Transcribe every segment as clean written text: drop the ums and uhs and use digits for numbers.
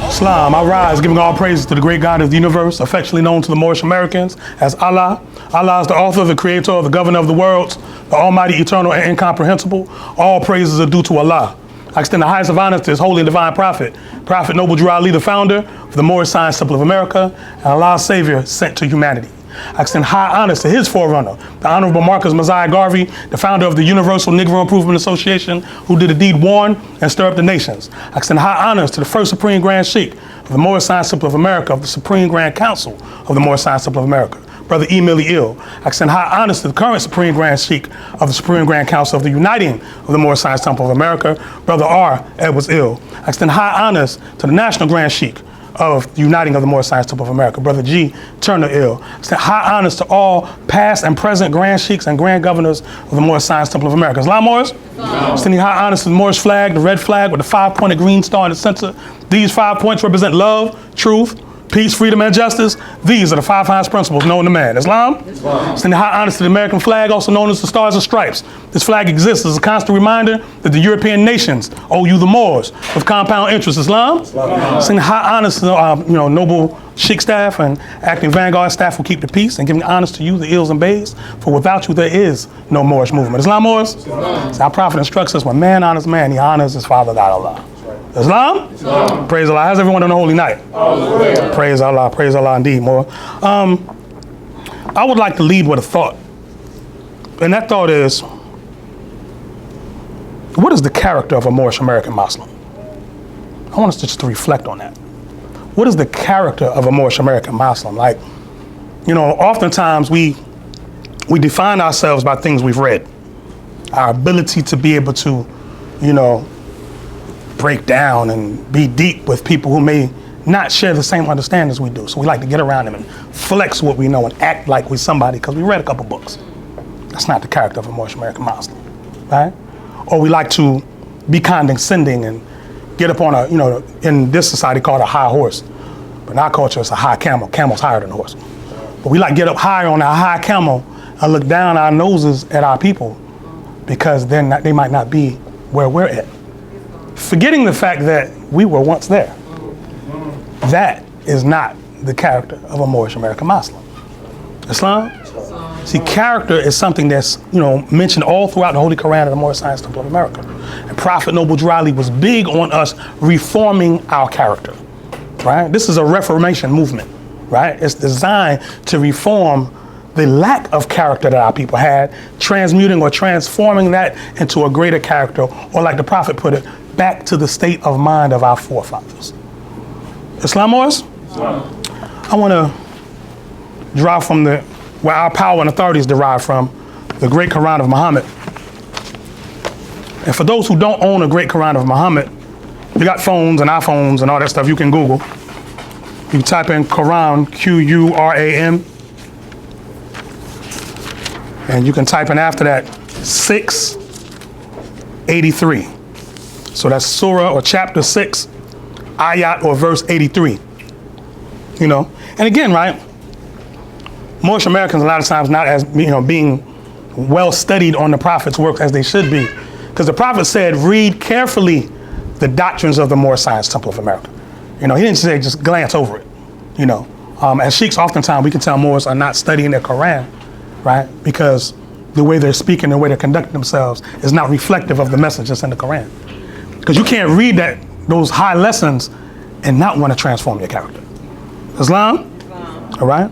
Islam, I rise, giving all praises to the great God of the universe, affectionately known to the Moorish Americans as Allah. Allah is the author, the creator, the governor of the worlds, the almighty, eternal, and incomprehensible. All praises are due to Allah. I extend the highest of honors to his holy and divine prophet, Prophet Noble Drew Ali, the founder of the Moorish Science Temple of America, and Allah's savior sent to humanity. I extend high honors to his forerunner, the Honorable Marcus Mosiah Garvey, the founder of the Universal Negro Improvement Association, who did indeed warn and stir up the nations. I extend high honors to the first Supreme Grand Sheikh of the Moorish Science Temple of America, of the Supreme Grand Council of the Moorish Science Temple of America, Brother Ranesi-El. I extend high honors to the current Supreme Grand Sheikh of the Supreme Grand Council of the Uniting of the Moorish Science Temple of America, Brother R. Edwards-El. I extend high honors to the National Grand Sheikh of the Uniting of the Moorish Science Temple of America, Brother G. Turner-El. I extend high honors to all past and present Grand Sheikhs and Grand Governors of the Moorish Science Temple of America. Islam, Moors? Extending high honors to the Moorish flag, the red flag with the 5-pointed green star in the center. These 5 points represent love, truth, peace, freedom, and justice. These are the 5 highest principles known to man. Islam? Extending high honors to the American flag, also known as the Stars and Stripes. This flag exists as a constant reminder that the European nations owe you, the Moors, with compound interest. Islam? Extending high honors to the noble Sheikh staff and acting vanguard staff who keep the peace, and giving honors to you, the Ils and Bays, for without you there is no Moorish movement. Islam, Moors? So our prophet instructs us, when man honors man, he honors his father, God, Allah. Islam? Praise Allah. How's everyone on the holy night? Praise Allah indeed, more. I would like to lead with a thought. And that thought is, what is the character of a Moorish American Muslim? I want us just to reflect on that. What is the character of a Moorish American Muslim? Like, oftentimes we define ourselves by things we've read. Our ability to be able to, break down and be deep with people who may not share the same understanding as we do. So we like to get around them and flex what we know and act like we're somebody because we read a couple books. That's not the character of a Moorish American Muslim, right? Or we like to be condescending and get up on in this society called a high horse. But in our culture, it's a high camel. Camel's higher than a horse. But we like to get up higher on our high camel and look down our noses at our people because they might not be where we're at. Forgetting the fact that we were once there. That is not the character of a Moorish American Muslim. Islam? See, character is something that's, mentioned all throughout the Holy Quran of the Moorish Science Temple of America. And Prophet Noble Drew Ali was big on us reforming our character, right? This is a reformation movement, right? It's designed to reform the lack of character that our people had, transmuting or transforming that into a greater character, or like the Prophet put it, back to the state of mind of our forefathers. Islam, Moors? I want to draw from where our power and authority is derived from, the great Quran of Muhammad. And for those who don't own a great Quran of Muhammad, you got phones and iPhones and all that stuff, you can Google. You can type in Quran, Quran, and you can type in after that 683. So that's Surah or chapter 6, ayat or verse 83. And again, right, Moorish Americans a lot of times not as, being well studied on the Prophet's work as they should be. Because the Prophet said, read carefully the doctrines of the Moorish Science Temple of America. He didn't say just glance over it. As sheikhs, oftentimes we can tell Moors are not studying their Quran, right? Because the way they're speaking, the way they're conducting themselves is not reflective of the message that's in the Quran. Because you can't read those high lessons and not want to transform your character. Islam? All right?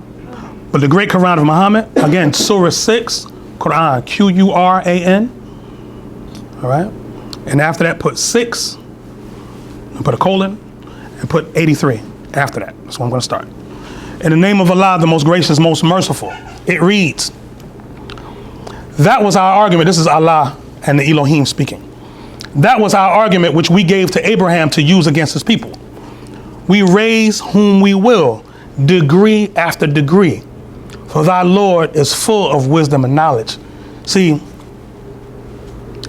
But the great Quran of Muhammad, again, Surah 6, Quran, Quran. All right? And after that, put 6, and put a colon, and put 83 after that. That's where I'm going to start. In the name of Allah, the most gracious, most merciful, it reads, that was our argument. This is Allah and the Elohim speaking. That was our argument which we gave to Abraham to use against his people. We raise whom we will, degree after degree, for thy Lord is full of wisdom and knowledge. See,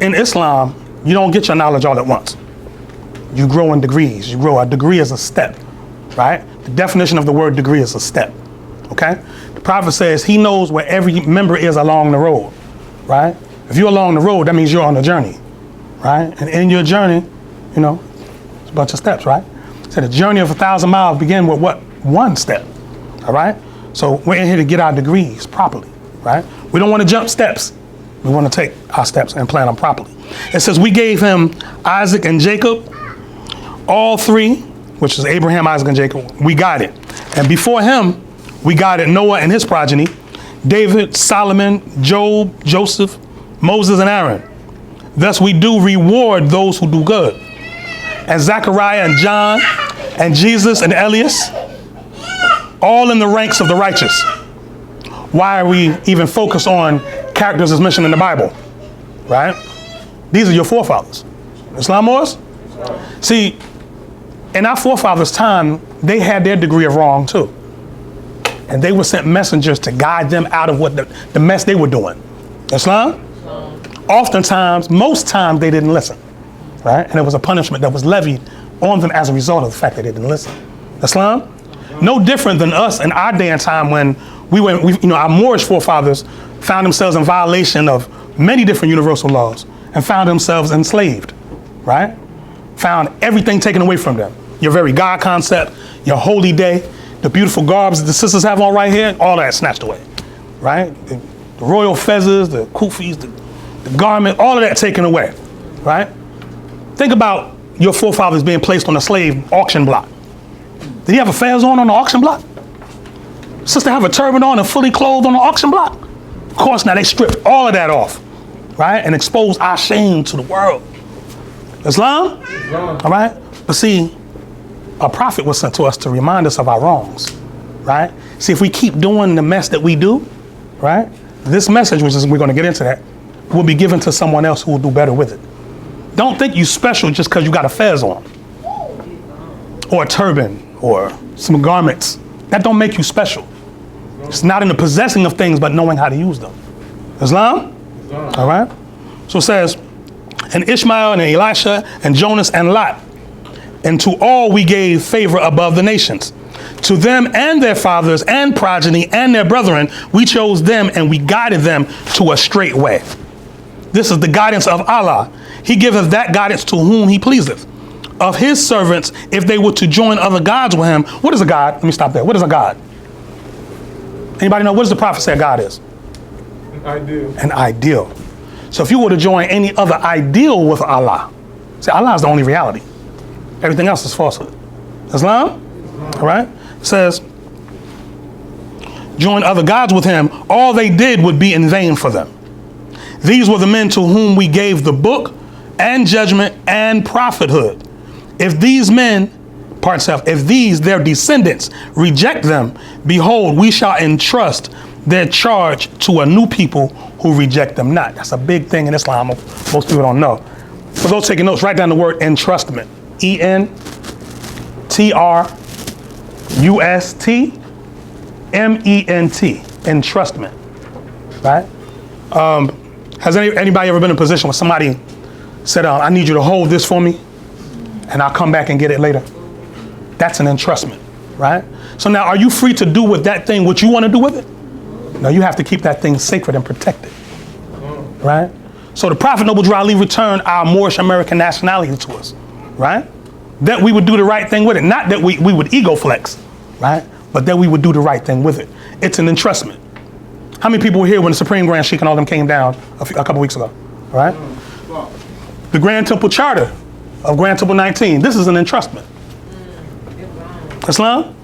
in Islam, you don't get your knowledge all at once. You grow in degrees. A degree is a step, right? The definition of the word degree is a step, okay? The Prophet says he knows where every member is along the road, right? If you're along the road, that means you're on the journey. right? And in your journey, you know, it's a bunch of steps, right? So the journey of 1,000 miles begin with what? One step, all right? So we're in here to get our degrees properly, right? We don't want to jump steps. We want to take our steps and plan them properly. It says we gave him Isaac and Jacob, all three, which is Abraham, Isaac, and Jacob. We got it. And before him, we guided Noah and his progeny, David, Solomon, Job, Joseph, Moses, and Aaron. Thus we do reward those who do good. And Zechariah and John and Jesus and Elias, all in the ranks of the righteous. Why are we even focused on characters as mentioned in the Bible, right? These are your forefathers. Islam was? See, in our forefathers' time, they had their degree of wrong too. And they were sent messengers to guide them out of what the mess they were doing. Islam? Oftentimes, most times they didn't listen, right? And it was a punishment that was levied on them as a result of the fact that they didn't listen. Islam? No different than us in our day and time when our Moorish forefathers found themselves in violation of many different universal laws and found themselves enslaved, right? Found everything taken away from them. Your very God concept, your holy day, the beautiful garbs that the sisters have on right here, all that snatched away, right? The royal fezzes, the kufis, the garment, all of that taken away, right? Think about your forefathers being placed on a slave auction block. Did he have a fez on the auction block? Sister have a turban on and fully clothed on the auction block? Of course not, they stripped all of that off, right? And exposed our shame to the world. Islam? All right? But see, a prophet was sent to us to remind us of our wrongs, right? See, if we keep doing the mess that we do, right? This message, which is, we're going to get into that, will be given to someone else who will do better with it. Don't think you special just because you got a fez on, or a turban, or some garments. That don't make you special. It's not in the possessing of things, but knowing how to use them. Islam? All right? So it says, and Ishmael and Elisha and Jonas and Lot, and to all we gave favor above the nations. To them and their fathers and progeny and their brethren, we chose them and we guided them to a straight way. This is the guidance of Allah. He giveth that guidance to whom he pleaseth. Of his servants, if they were to join other gods with him. What is a god? Let me stop there. What is a god? Anybody know? What does the prophet say a god is? An ideal. An ideal. So if you were to join any other ideal with Allah, see, Allah is the only reality. Everything else is falsehood. Islam? All right? It says, join other gods with him, all they did would be in vain for them. These were the men to whom we gave the book and judgment and prophethood. If these men, part 7, if these, their descendants, reject them, behold, we shall entrust their charge to a new people who reject them not. That's a big thing in Islam. Most people don't know. For those taking notes, write down the word entrustment. E-N-T-R-U-S-T-M-E-N-T. Entrustment. Right? Has anybody ever been in a position where somebody said, I need you to hold this for me and I'll come back and get it later? That's an entrustment, right? So now, are you free to do with that thing what you want to do with it? No, you have to keep that thing sacred and protected, right? So the Prophet Noble Drew Ali returned our Moorish American nationality to us, right? That we would do the right thing with it. Not that we would ego flex, right? But that we would do the right thing with it. It's an entrustment. How many people were here when the Supreme Grand Sheikh and all them came down a couple weeks ago, right? The Grand Temple Charter of Grand Temple 19, this is an entrustment. Islam?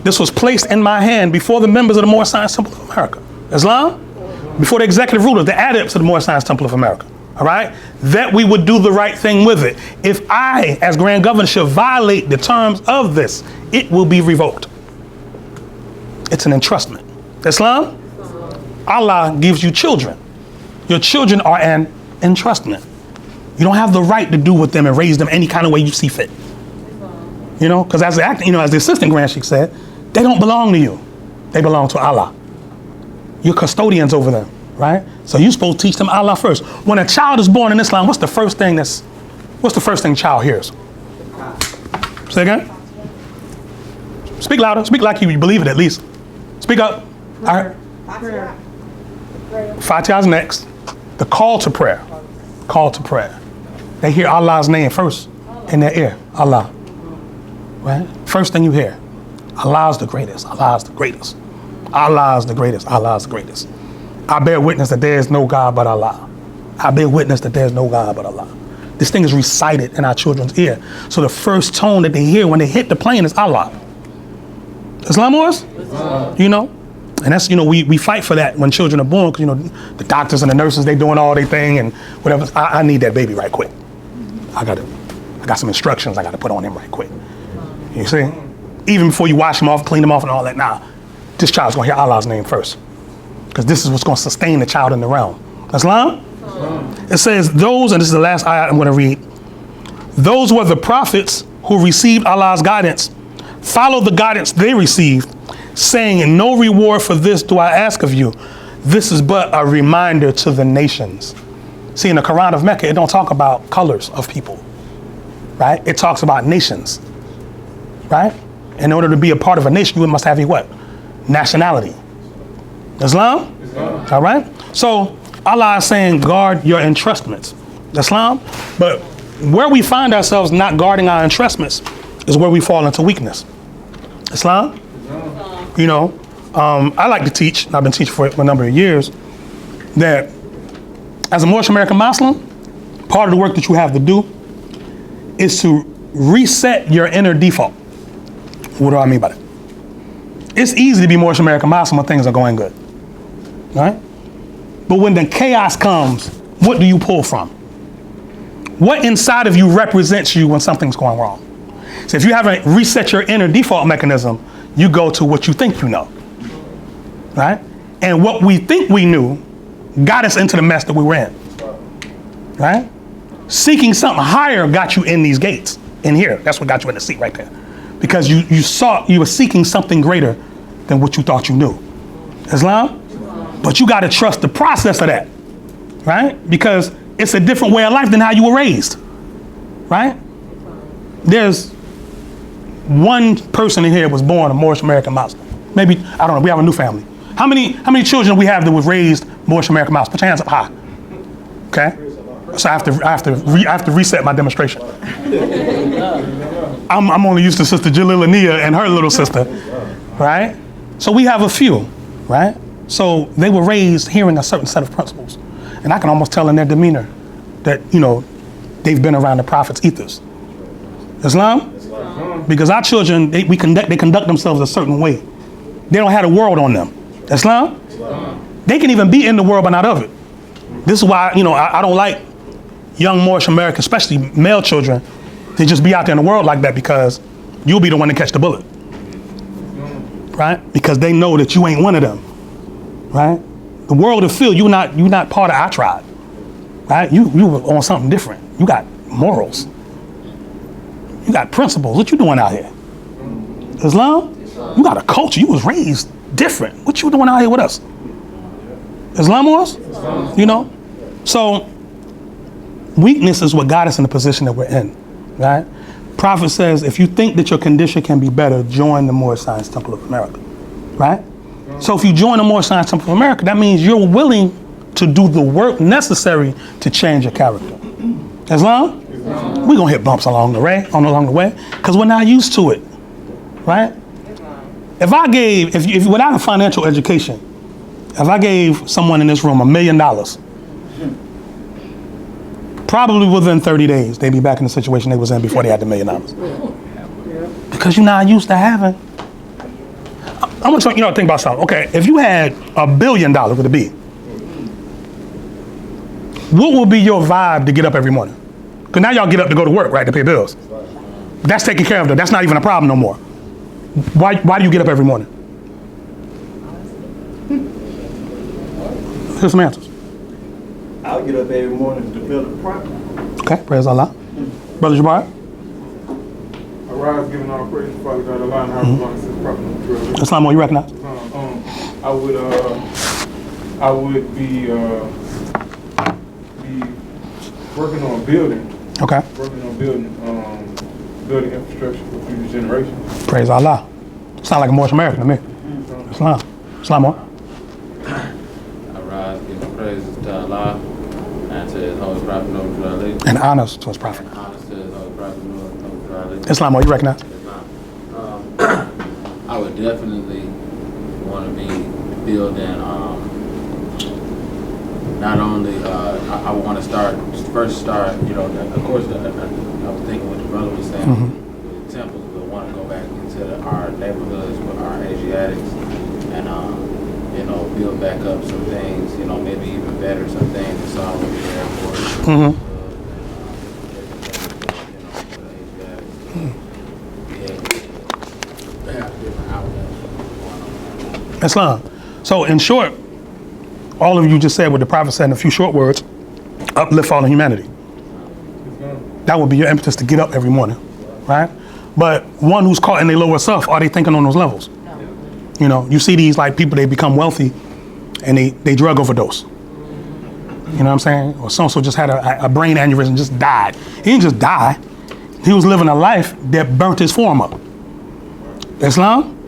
This was placed in my hand before the members of the Moorish Science Temple of America. Islam? Before the executive rulers, the adepts of the Moorish Science Temple of America. All right? That we would do the right thing with it. If I, as Grand Governor, should violate the terms of this, it will be revoked. It's an entrustment. Islam? Allah gives you children. Your children are an entrustment. You don't have the right to do with them and raise them any kind of way you see fit. You know, because as the assistant Grand Sheikh said, they don't belong to you. They belong to Allah. You're custodians over them, right? So you're supposed to teach them Allah first. When a child is born in Islam, what's the first thing child hears? Say again? Speak louder. Speak like you believe it at least. Speak up. Prayer. Fatiha's next. The call to prayer. Call to prayer. They hear Allah's name first in their ear. Allah. Right? First thing you hear. Allah's the greatest. Allah's the greatest. Allah's the greatest. Allah's the greatest. I bear witness that there is no God but Allah. I bear witness that there is no God but Allah. This thing is recited in our children's ear. So the first tone that they hear when they hit the plane is Allah. Islam was? You know? And that's, you know, we fight for that when children are born, because, you know, the doctors and the nurses, they doing all their thing and whatever. I need that baby right quick. I got some instructions I got to put on him right quick. You see? Even before you wash him off, clean him off and all that, nah. This child's going to hear Allah's name first, because this is what's going to sustain the child in the realm. Islam? It says those, and this is the last ayat I'm going to read, those were the prophets who received Allah's guidance, followed the guidance they received, saying, no reward for this do I ask of you. This is but a reminder to the nations. See, in the Quran of Mecca, it don't talk about colors of people, right? It talks about nations, right? In order to be a part of a nation, you must have a what? Nationality. Islam? All right? So Allah is saying, guard your entrustments. Islam? But where we find ourselves not guarding our entrustments is where we fall into weakness. Islam? You know, I like to teach, and I've been teaching for a number of years, that as a Moorish American Muslim, part of the work that you have to do is to reset your inner default. What do I mean by that? It's easy to be Moorish American Muslim when things are going good, right? But when the chaos comes, what do you pull from? What inside of you represents you when something's going wrong? So if you haven't reset your inner default mechanism, you go to what you think you know, right? And what we think we knew got us into the mess that we were in, right? Seeking something higher got you in these gates, in here. That's what got you in the seat right there. Because you were seeking something greater than what you thought you knew. Islam? But you got to trust the process of that, right? Because it's a different way of life than how you were raised, right? There's one person in here was born a Moorish American Muslim. Maybe, I don't know, we have a new family. How many children do we have that was raised Moorish American Muslim? Put your hands up high. Okay? So I have to reset my demonstration. I'm only used to Sister Jalila and her little sister, right? So we have a few, right? So they were raised hearing a certain set of principles. And I can almost tell in their demeanor that, you know, they've been around the Prophet's ethos. Islam? Because our children, they conduct themselves a certain way. They don't have the world on them. Islam? They can even be in the world but not of it. This is why, you know, I don't like young Moorish Americans, especially male children, to just be out there in the world like that, because you'll be the one to catch the bullet. Right? Because they know that you ain't one of them. Right? The world will feel you're not part of our tribe. Right? You were on something different. You got morals. You got principles. What you doing out here? Islam? You got a culture. You was raised different. What you doing out here with us? Islam was? You know? So weakness is what got us in the position that we're in. Right? Prophet says, if you think that your condition can be better, join the Moorish Science Temple of America. Right? So if you join the Moorish Science Temple of America, that means you're willing to do the work necessary to change your character. Islam? We're gonna hit bumps along the way, because we're not used to it, right? If without a financial education, if I gave someone in this room $1 million, probably within 30 days, they'd be back in the situation they was in before they had the $1 million. Because you're not used to having. I want you to think about something. Okay, if you had $1 billion with a B, what would be your vibe to get up every morning? Because now y'all get up to go to work, right, to pay bills. That's taken care of. That's not even a problem no more. Why do you get up every morning? Here's some answers. I'll get up every morning to build a property. Okay, praise Allah. Brother Jabbar? I rise giving all praise to Father God, Allah, and our belongs to the Prophet of the Trail. Islam, you recognize? I would be working on building. Okay. Working on building infrastructure for future generations. Praise Allah. Sound like a Moorish American to me. Islam. Islam. I rise giving praises to Allah and to his holy prophet, Noble Ali. And honors to his prophet. And honors to his holy prophet, Noble Ali. Islam, are you recognize? I would definitely want to be building, not only, I want to first start, of course, I was thinking what the brother was saying, with the temples, but want to go back into our neighborhoods with our Asiatics and, build back up some things, maybe even better some things that's already there for us. Islam. So in short, all of you just said what the prophet said in a few short words: uplift all of humanity. That would be your impetus to get up every morning, right? But one who's caught in their lower self, are they thinking on those levels? No. You see these like people, they become wealthy and they drug overdose. You know what I'm saying? Or so just had a brain aneurysm, just died. He didn't just die. He was living a life that burnt his form up. Islam?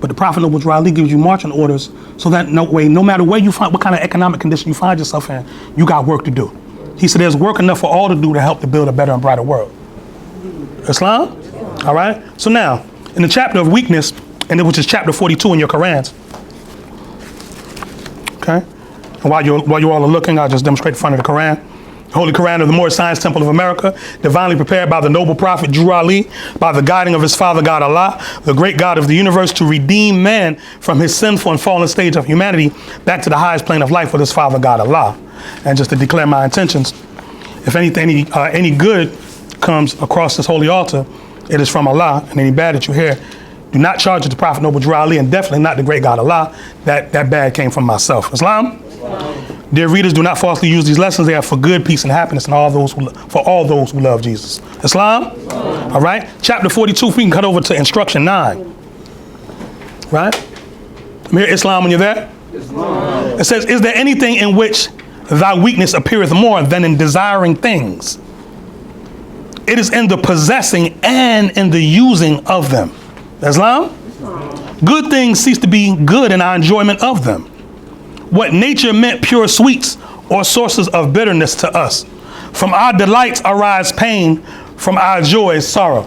But the Prophet Noble Ali gives you marching orders so that no matter where you find, what kind of economic condition you find yourself in, you got work to do. He said there's work enough for all to do to help to build a better and brighter world. Islam? All right? So now, in the chapter of weakness, which is chapter 42 in your Qurans, okay? And while you all are looking, I'll just demonstrate the front of the Quran. The Holy Quran of the Moorish Science Temple of America, divinely prepared by the noble prophet Drew Ali, by the guiding of his father God Allah, the great God of the universe, to redeem man from his sinful and fallen stage of humanity back to the highest plane of life with his father God Allah. And just to declare my intentions, if anything, any good comes across this holy altar, it is from Allah, and any bad that you hear, do not charge it to Prophet Noble Drew Ali, and definitely not the great God Allah. That bad came from myself. Islam? Dear readers, do not falsely use these lessons. They are for good, peace, and happiness, and for all those who love Jesus. Islam? All right. Chapter 42. We can cut over to instruction 9. Right? Hear Islam when you're there. Islam. It says, "Is there anything in which thy weakness appeareth more than in desiring things? It is in the possessing and in the using of them." Islam? Good things cease to be good in our enjoyment of them. What nature meant pure sweets or sources of bitterness to us. From our delights arise pain, from our joys sorrow.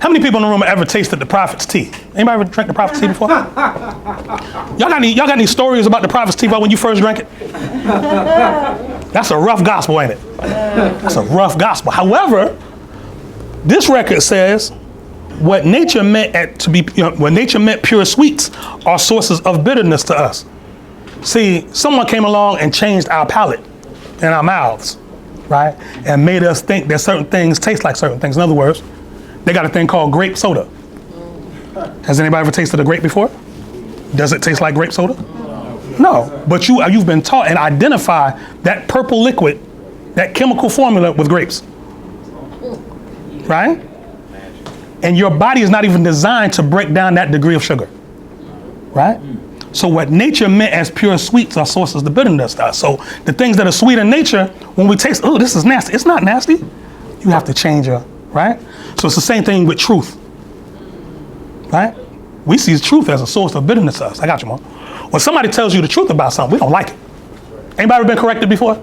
How many people in the room have ever tasted the prophet's tea? Anybody ever drank the prophet's tea before? Y'all got any stories about the prophet's tea about when you first drank it? That's a rough gospel, ain't it? That's a rough gospel. However, this record says what nature meant when nature meant pure sweets are sources of bitterness to us. See, someone came along and changed our palate and our mouths, right? And made us think that certain things taste like certain things. In other words, they got a thing called grape soda. Has anybody ever tasted a grape before? Does it taste like grape soda? No, but you've been taught and identify that purple liquid, that chemical formula with grapes, right? And your body is not even designed to break down that degree of sugar, right? So what nature meant as pure sweets are sources of bitterness to us. So the things that are sweet in nature, when we taste, oh, this is nasty. It's not nasty. You have to change your, right? So it's the same thing with truth, right? We see truth as a source of bitterness to us. I got you, Mom. When somebody tells you the truth about something, we don't like it. Anybody ever been corrected before?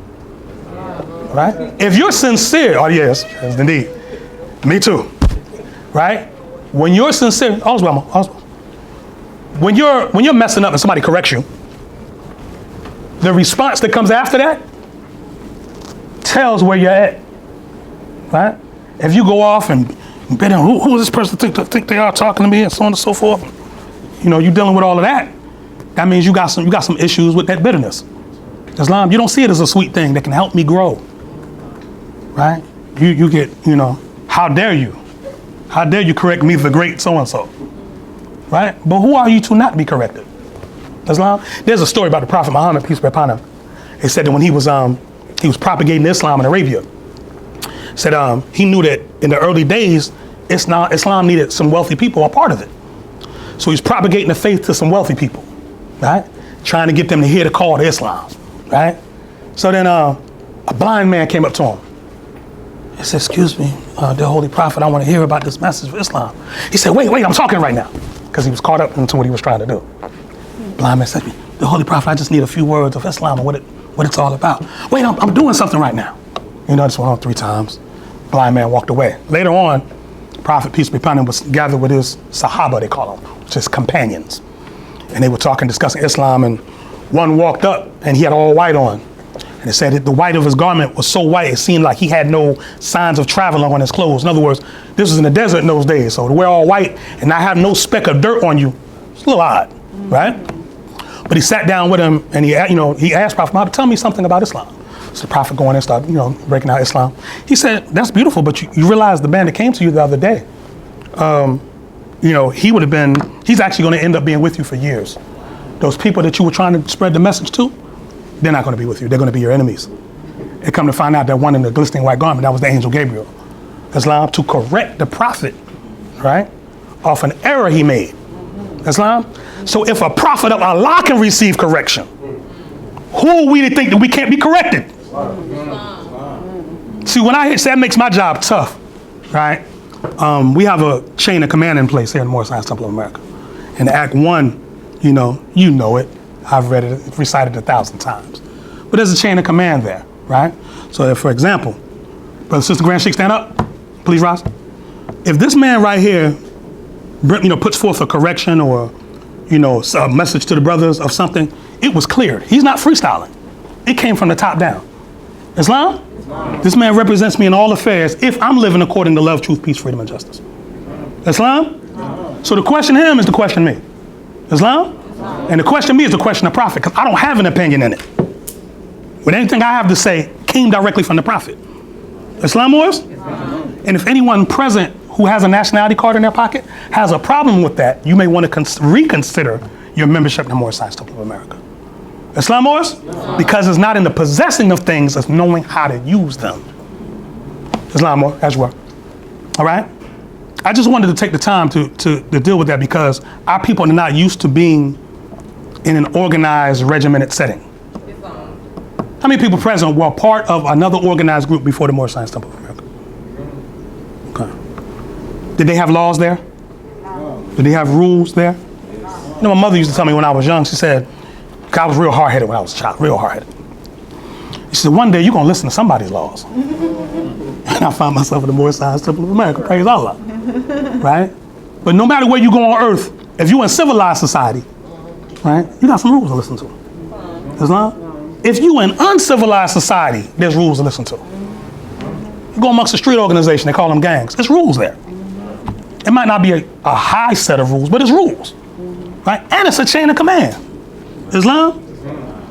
Right? If you're sincere, oh yes, indeed. Me too. Right? When you're sincere, all's well, Mom, all's well. When you're messing up and somebody corrects you, the response that comes after that tells where you're at, right? If you go off and bet on who is this person think they are talking to me and so on and so forth, you're dealing with all of that. That means you got some issues with that bitterness. Islam, you don't see it as a sweet thing that can help me grow, right? You get, how dare you? How dare you correct me, the great so and so? Right? But who are you to not be corrected? Islam? There's a story about the Prophet Muhammad, peace be upon him. It said that when he was propagating Islam in Arabia, said he knew that in the early days, Islam needed some wealthy people a part of it. So he's propagating the faith to some wealthy people, right? Trying to get them to hear the call to Islam, right? So then a blind man came up to him. He said, "Excuse me, the Holy Prophet, I want to hear about this message of Islam." He said, wait, I'm talking right now. Because he was caught up into what he was trying to do. Blind man said, "The Holy Prophet, I just need a few words of Islam and what what it's all about. Wait, I'm doing something right now. You know, this went on 3 times. Blind man walked away. Later on, Prophet, peace be upon him, was gathered with his Sahaba, they call them, which is companions. And they were talking, discussing Islam, and one walked up and he had all white on. And it said that the white of his garment was so white, it seemed like he had no signs of traveling on his clothes. In other words, this was in the desert in those days. So to wear all white and not have no speck of dirt on you, it's a little odd, right? But he sat down with him and he asked Prophet Muhammad, tell me something about Islam. So the Prophet going in and started, breaking out Islam. He said, that's beautiful, but you realize the man that came to you the other day, he's actually going to end up being with you for years. Those people that you were trying to spread the message to, they're not going to be with you. They're going to be your enemies. They come to find out that one in the glistening white garment, that was the angel Gabriel. Islam, to correct the prophet, right, off an error he made. Islam. So if a prophet of Allah can receive correction, who are we to think that we can't be corrected? See, when I say that makes my job tough, right? We have a chain of command in place here in the Moorish Science Temple of America. In Act 1, you know it. I've read it, recited it 1,000 times. But there's a chain of command there, right? So if, for example, Brother Sister Grand Sheikh, stand up, please rise. If this man right here, puts forth a correction or, a message to the brothers of something, it was clear. He's not freestyling. It came from the top down. Islam? This man represents me in all affairs if I'm living according to love, truth, peace, freedom, and justice. Islam? So the question him is to question me. Islam? And the question me is to question the prophet, because I don't have an opinion in it. But anything I have to say came directly from the prophet. Islam was? And if anyone present who has a nationality card in their pocket has a problem with that, you may want to reconsider your membership in the Moorish Science Temple of America. Islam was? Because it's not in the possessing of things, it's knowing how to use them. Islam was, as well. All right? I just wanted to take the time to deal with that because our people are not used to being in an organized, regimented setting. How many people present were part of another organized group before the Moorish Science Temple of America? Okay. Did they have laws there? Did they have rules there? My mother used to tell me when I was young, she said, I was real hard-headed when I was a child, real hard-headed. She said, one day you're going to listen to somebody's laws. And I found myself in the Moorish Science Temple of America, praise Allah. Right? But no matter where you go on earth, if you're in civilized society, right, you got some rules to listen to. Islam? If you're in uncivilized society, there's rules to listen to. You go amongst a street organization, they call them gangs. There's rules there. It might not be a high set of rules, but it's rules. Right? And it's a chain of command. Islam?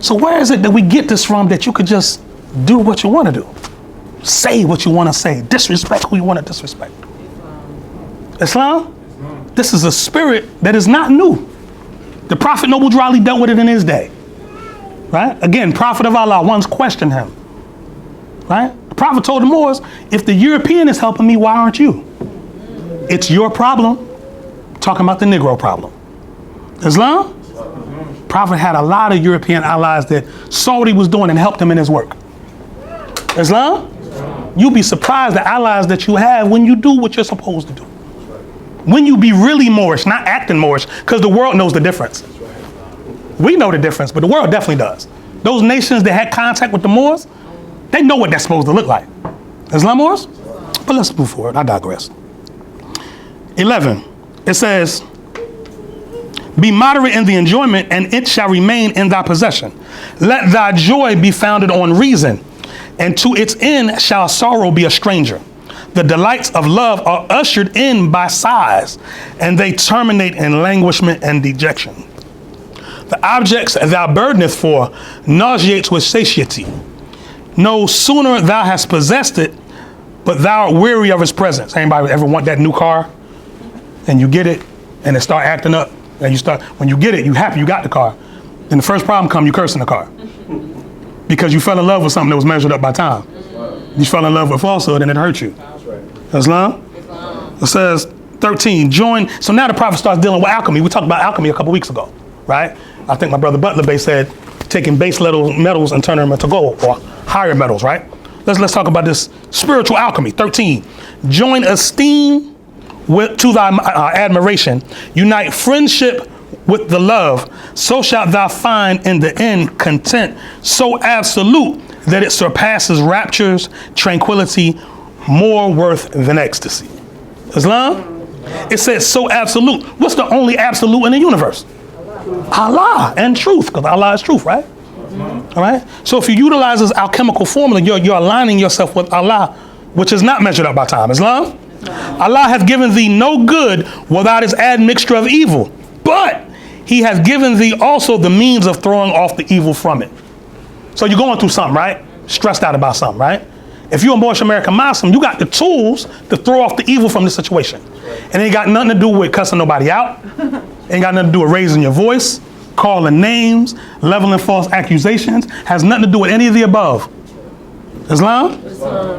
So where is it that we get this from that you could just do what you want to do? Say what you want to say. Disrespect who you want to disrespect. Islam? This is a spirit that is not new. The Prophet Noble Drew Ali dealt with it in his day. Right? Again, Prophet of Allah once questioned him. Right? The Prophet told the Moors, if the European is helping me, why aren't you? It's your problem. Talking about the Negro problem. Islam? Prophet had a lot of European allies that saw what he was doing and helped him in his work. Islam? You'll be surprised the allies that you have when you do what you're supposed to do. When you be really Moorish, not acting Moorish, because the world knows the difference. We know the difference, but the world definitely does. Those nations that had contact with the Moors, they know what that's supposed to look like. Islam Moors? But let's move forward. I digress. 11. It says, be moderate in the enjoyment, and it shall remain in thy possession. Let thy joy be founded on reason, and to its end shall sorrow be a stranger. The delights of love are ushered in by sighs, and they terminate in languishment and dejection. The objects thou burdeneth for nauseates with satiety. No sooner thou hast possessed it, but thou art weary of its presence. Anybody ever want that new car? And you get it, and it start acting up. And when you get it, you happy you got the car. Then the first problem come, you cursing the car. Because you fell in love with something that was measured up by time. You fell in love with falsehood and it hurt you. Islam? It says 13, join. So now the Prophet starts dealing with alchemy. We talked about alchemy a couple weeks ago, right? I think my brother Butler Bay said, taking base metals and turning them into gold or higher metals, right? Let's talk about this spiritual alchemy. 13, join esteem to thy admiration. Unite friendship with the love, so shalt thou find in the end content so absolute that it surpasses raptures, tranquility, more worth than ecstasy. Islam? It says so absolute. What's the only absolute in the universe? Allah and truth, because Allah is truth, right? All right? So if you utilize this alchemical formula, you're aligning yourself with Allah, which is not measured up by time. Islam? Allah hath given thee no good without its admixture of evil, but he has given thee also the means of throwing off the evil from it. So you're going through something, right? Stressed out about something, right? If you're a Moorish American Muslim, you got the tools to throw off the evil from the situation. And it ain't got nothing to do with cussing nobody out. Ain't got nothing to do with raising your voice, calling names, leveling false accusations. Has nothing to do with any of the above. Islam?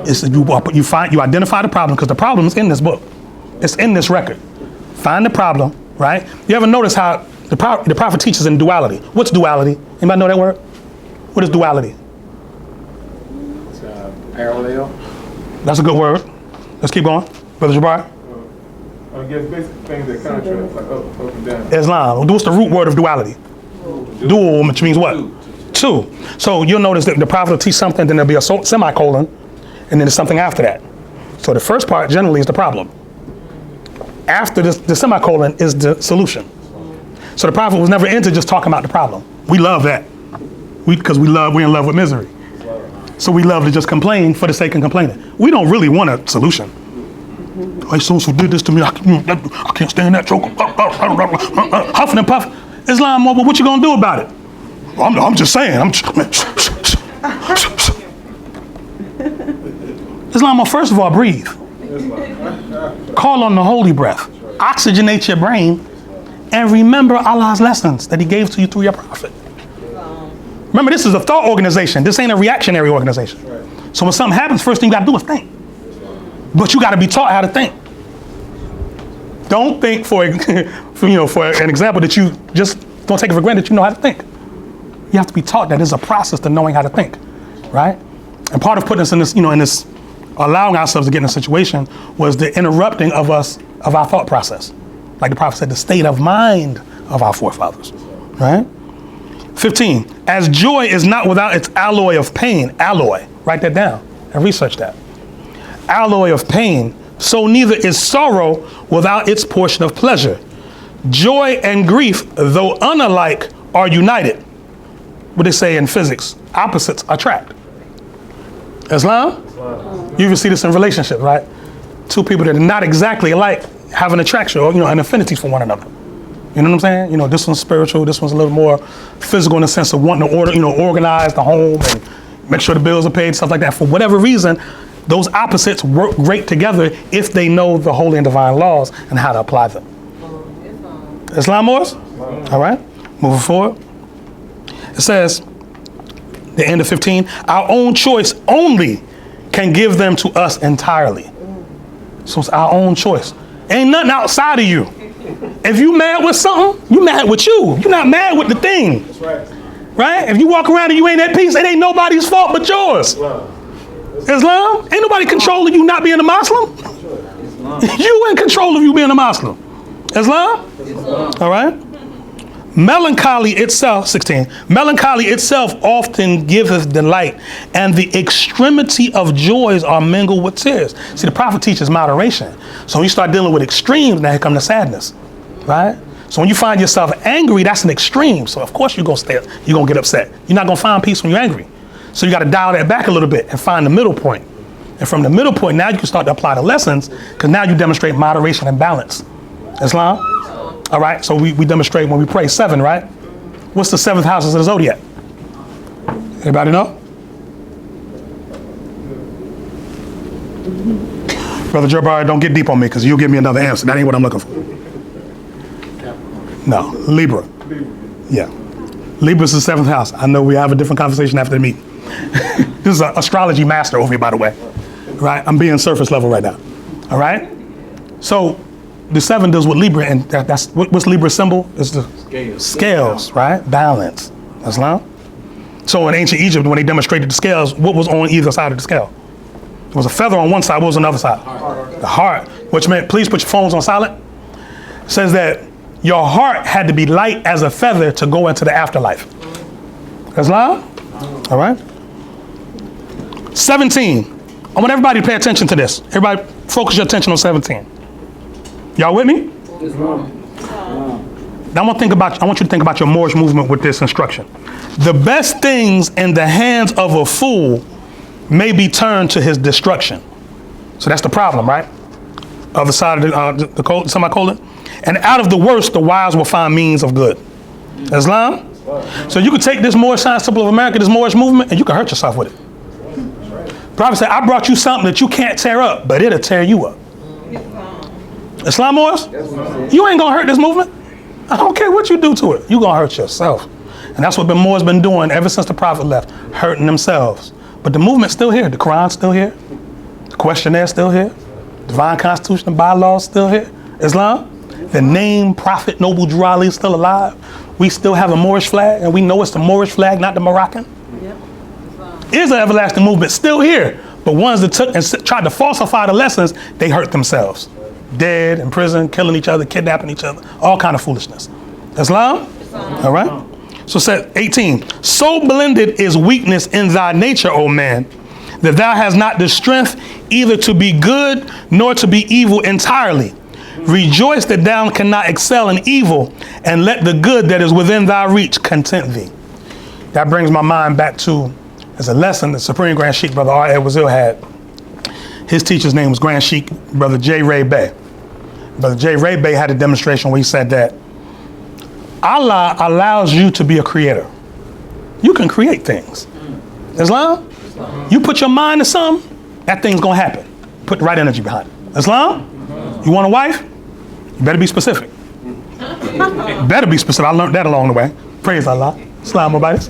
It's you identify the problem, because the problem is in this book. It's in this record. Find the problem, right? You ever notice how the prophet teaches in duality? What's duality? Anybody know that word? What is duality? It's parallel. That's a good word. Let's keep going. Brother Jabbar? I guess basic things that contrast, like up and down. Islam. What's the root word of duality? Dual, which means what? Two. So you'll notice that the prophet will teach something, then there'll be a semicolon, and then there's something after that. So the first part generally is the problem. After the semicolon is the solution. So the prophet was never into just talking about the problem. We love that. Because we're in love with misery. So we love to just complain for the sake of complaining. We don't really want a solution. Hey, so-and-so did this to me. I can't stand that joke. Huffing and puffing. Islam, what you gonna do about it? I'm just saying. Islam, first of all, breathe. Call on the holy breath. Oxygenate your brain and remember Allah's lessons that he gave to you through your prophet. Remember, this is a thought organization. This ain't a reactionary organization. So when something happens, first thing you gotta do is think. But you gotta be taught how to think. Don't think for an example that you just don't take it for granted that you know how to think. You have to be taught that there's a process to knowing how to think, right? And part of putting us in this, allowing ourselves to get in a situation was the interrupting of our thought process. Like the prophet said, the state of mind of our forefathers, right? 15, as joy is not without its alloy of pain, alloy, write that down and research that. Alloy of pain, so neither is sorrow without its portion of pleasure. Joy and grief, though unalike, are united. What they say in physics, opposites attract. Islam? You even see this in relationships, right? Two people that are not exactly alike have an attraction or an affinity for one another. You know what I'm saying? This one's spiritual, this one's a little more physical in the sense of wanting to organize the home and make sure the bills are paid, stuff like that. For whatever reason, those opposites work great together if they know the holy and divine laws and how to apply them. Islam, Morris? All right, moving forward. It says, the end of 15, our own choice only can give them to us entirely. So it's our own choice. Ain't nothing outside of you. If you mad with something, you mad with you. You're not mad with the thing. That's right. Right? If you walk around and you ain't at peace, it ain't nobody's fault but yours. Islam? Ain't nobody controlling you not being a Muslim. You in control of you being a Muslim. Islam? All right. Melancholy itself, 16, melancholy itself often giveth delight, and the extremity of joys are mingled with tears. See, the prophet teaches moderation. So when you start dealing with extremes, now here comes the sadness, right? So when you find yourself angry, that's an extreme. So of course you're gonna get upset. You're not gonna find peace when you're angry. So you gotta dial that back a little bit and find the middle point. And from the middle point, now you can start to apply the lessons, because now you demonstrate moderation and balance. Islam? All right, so we demonstrate when we pray 7, right? What's the 7th house of the zodiac? Anybody know? Brother Jabbar, don't get deep on me, because you'll give me another answer. That ain't what I'm looking for. No, Libra. Yeah. Libra's the 7th house. I know we have a different conversation after the meeting. This is an astrology master over here, by the way. Right? I'm being surface level right now. All right? So the 7 deals with Libra, and that's what's Libra's symbol? It's the scales, right? Balance. Islam. So in ancient Egypt, when they demonstrated the scales, what was on either side of the scale? There was a feather on one side. What was on the other side? The heart. Which meant, please put your phones on silent. It says that your heart had to be light as a feather to go into the afterlife. Islam? All right. 17. I want everybody to pay attention to this. Everybody focus your attention on 17. Y'all with me? Now I want you to think about your Moorish movement with this instruction. The best things in the hands of a fool may be turned to his destruction. So that's the problem, right? Other side of the semicolon. And out of the worst, the wise will find means of good. Islam? So you could take this Moorish Science Temple of America, this Moorish movement, and you can hurt yourself with it. Prophet said, I brought you something that you can't tear up, but it'll tear you up. Islam Moors? You ain't gonna hurt this movement. I don't care what you do to it. You're gonna hurt yourself. And that's what the Moors been doing ever since the Prophet left, hurting themselves. But the movement's still here. The Quran's still here. The Questionnaire still here. Divine Constitution and bylaws still here. Islam, the name Prophet Noble Drew Ali is still alive. We still have a Moorish flag, and we know it's the Moorish flag, not the Moroccan. Is an everlasting movement still here, but ones that took and tried to falsify the lessons, they hurt themselves. Dead, in prison, killing each other, kidnapping each other, all kind of foolishness. Islam? All right. So said 18. So blended is weakness in thy nature, O man, that thou hast not the strength either to be good nor to be evil entirely. Rejoice that thou cannot excel in evil, and let the good that is within thy reach content thee. That brings my mind back to, as a lesson the Supreme Grand Sheikh, Brother R. Edwards Hill had. His teacher's name was Grand Sheikh Brother J. Ray Bay. Brother J. Ray Bay had a demonstration where he said that Allah allows you to be a creator. You can create things. Islam? You put your mind to something, that thing's gonna happen. Put the right energy behind it. Islam? You want a wife? You better be specific. Better be specific. I learned that along the way. Praise Allah. Islam Mubarak.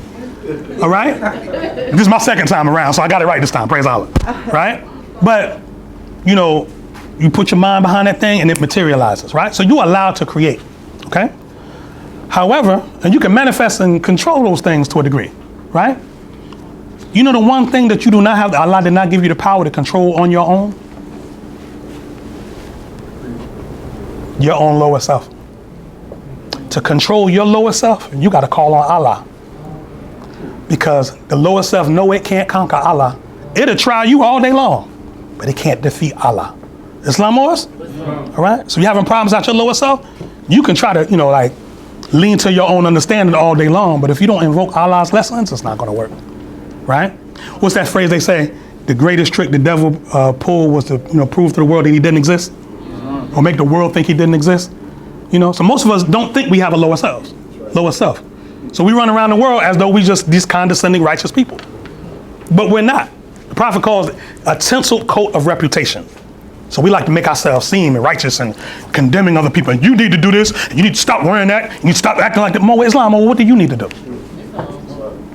All right? This is my second time around, so I got it right this time. Praise Allah. Right? But, you know, you put your mind behind that thing and it materializes, right? So you're allowed to create, okay? However, and you can manifest and control those things to a degree, right? You know the one thing that you do not have, Allah did not give you the power to control on your own? Your own lower self. To control your lower self, you got to call on Allah. Because the lower self know it can't conquer Allah. It'll try you all day long, but it can't defeat Allah. Islam Moors? All right? So you having problems out your lower self? You can try to, like, lean to your own understanding all day long, but if you don't invoke Allah's lessons, it's not going to work. Right? What's that phrase they say? The greatest trick the devil pulled was to, prove to the world that he didn't exist, or make the world think he didn't exist. So most of us don't think we have a lower self. So we run around the world as though we just these condescending righteous people, but we're not. The Prophet calls it a tinseled coat of reputation. So we like to make ourselves seem righteous and condemning other people. And you need to do this. And you need to stop wearing that. You need to stop acting like that. Mo Islam, what do you need to do?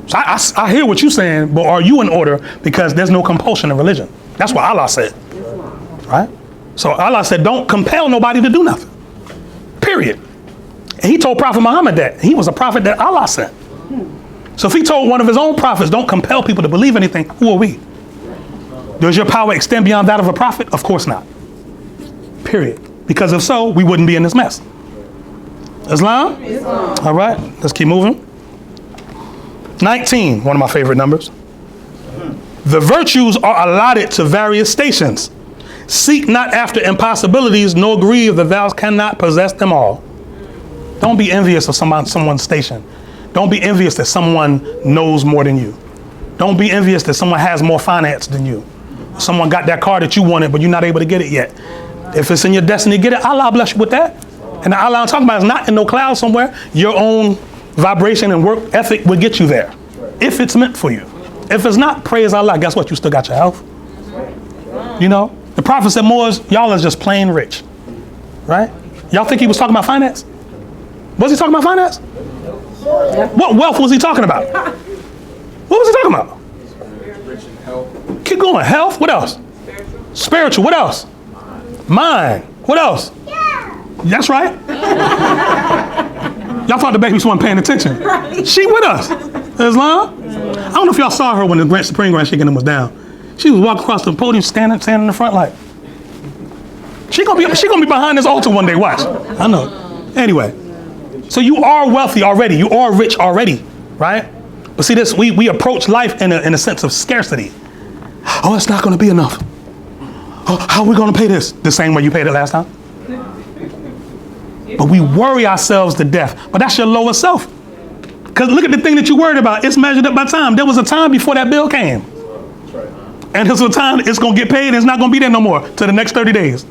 So I hear what you're saying, but are you in order? Because there's no compulsion in religion. That's what Allah said. Right? So Allah said, don't compel nobody to do nothing. Period. And he told Prophet Muhammad that. He was a prophet that Allah sent. So if he told one of his own prophets, don't compel people to believe anything, who are we? Does your power extend beyond that of a prophet? Of course not. Period. Because if so, we wouldn't be in this mess. Islam? All right, let's keep moving. 19, one of my favorite numbers. The virtues are allotted to various stations. Seek not after impossibilities, nor grieve that thou cannot possess them all. Don't be envious of someone's station. Don't be envious that someone knows more than you. Don't be envious that someone has more finance than you. Someone got that car that you wanted, but you're not able to get it yet. If it's in your destiny to get it, Allah bless you with that. And the Allah I'm talking about is not in no cloud somewhere. Your own vibration and work ethic will get you there. If it's meant for you. If it's not, praise Allah, guess what? You still got your health. The Prophet said, Moors, y'all are just plain rich. Right? Y'all think he was talking about finance? Was he talking about finance? What wealth was he talking about? What was he talking about? Keep going. Health. What else? Spiritual. What else? Mind. What else? That's right. Y'all thought the baby wasn't paying attention. She with us. Islam. I don't know if y'all saw her when the Supreme Grand Sheikh was down. She was walking across the podium, standing in the front like. She gonna be behind this altar one day. Watch. I know. Anyway, So you are wealthy already. You are rich already, right? But see this, we approach life in a sense of scarcity. Oh, it's not going to be enough. Oh, how are we going to pay this? The same way you paid it last time. But we worry ourselves to death. But that's your lower self. Because look at the thing that you worried about. It's measured up by time. There was a time before that bill came. And there's a time it's going to get paid and it's not going to be there no more till the next 30 days.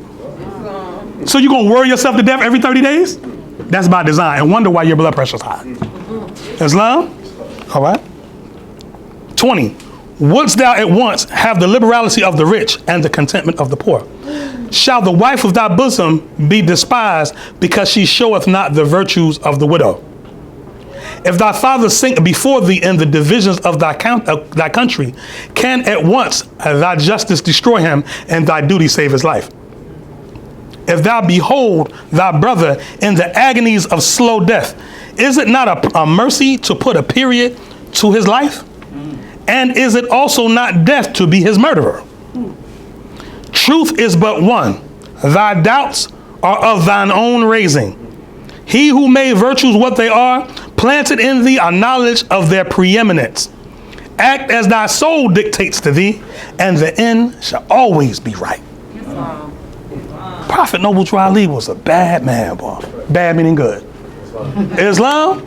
So you're going to worry yourself to death every 30 days? That's by design. And wonder why your blood pressure's high. Islam? All right. 20. Wouldst thou at once have the liberality of the rich and the contentment of the poor? Shall the wife of thy bosom be despised because she showeth not the virtues of the widow? If thy father sink before thee in the divisions of thy country, can at once thy justice destroy him and thy duty save his life? If thou behold thy brother in the agonies of slow death, is it not a mercy to put a period to his life? And is it also not death to be his murderer? Truth is but one. Thy doubts are of thine own raising. He who made virtues what they are, planted in thee a knowledge of their preeminence. Act as thy soul dictates to thee, and the end shall always be right. Prophet Noble Drew Ali was a bad man, boy. Bad meaning good. Islam?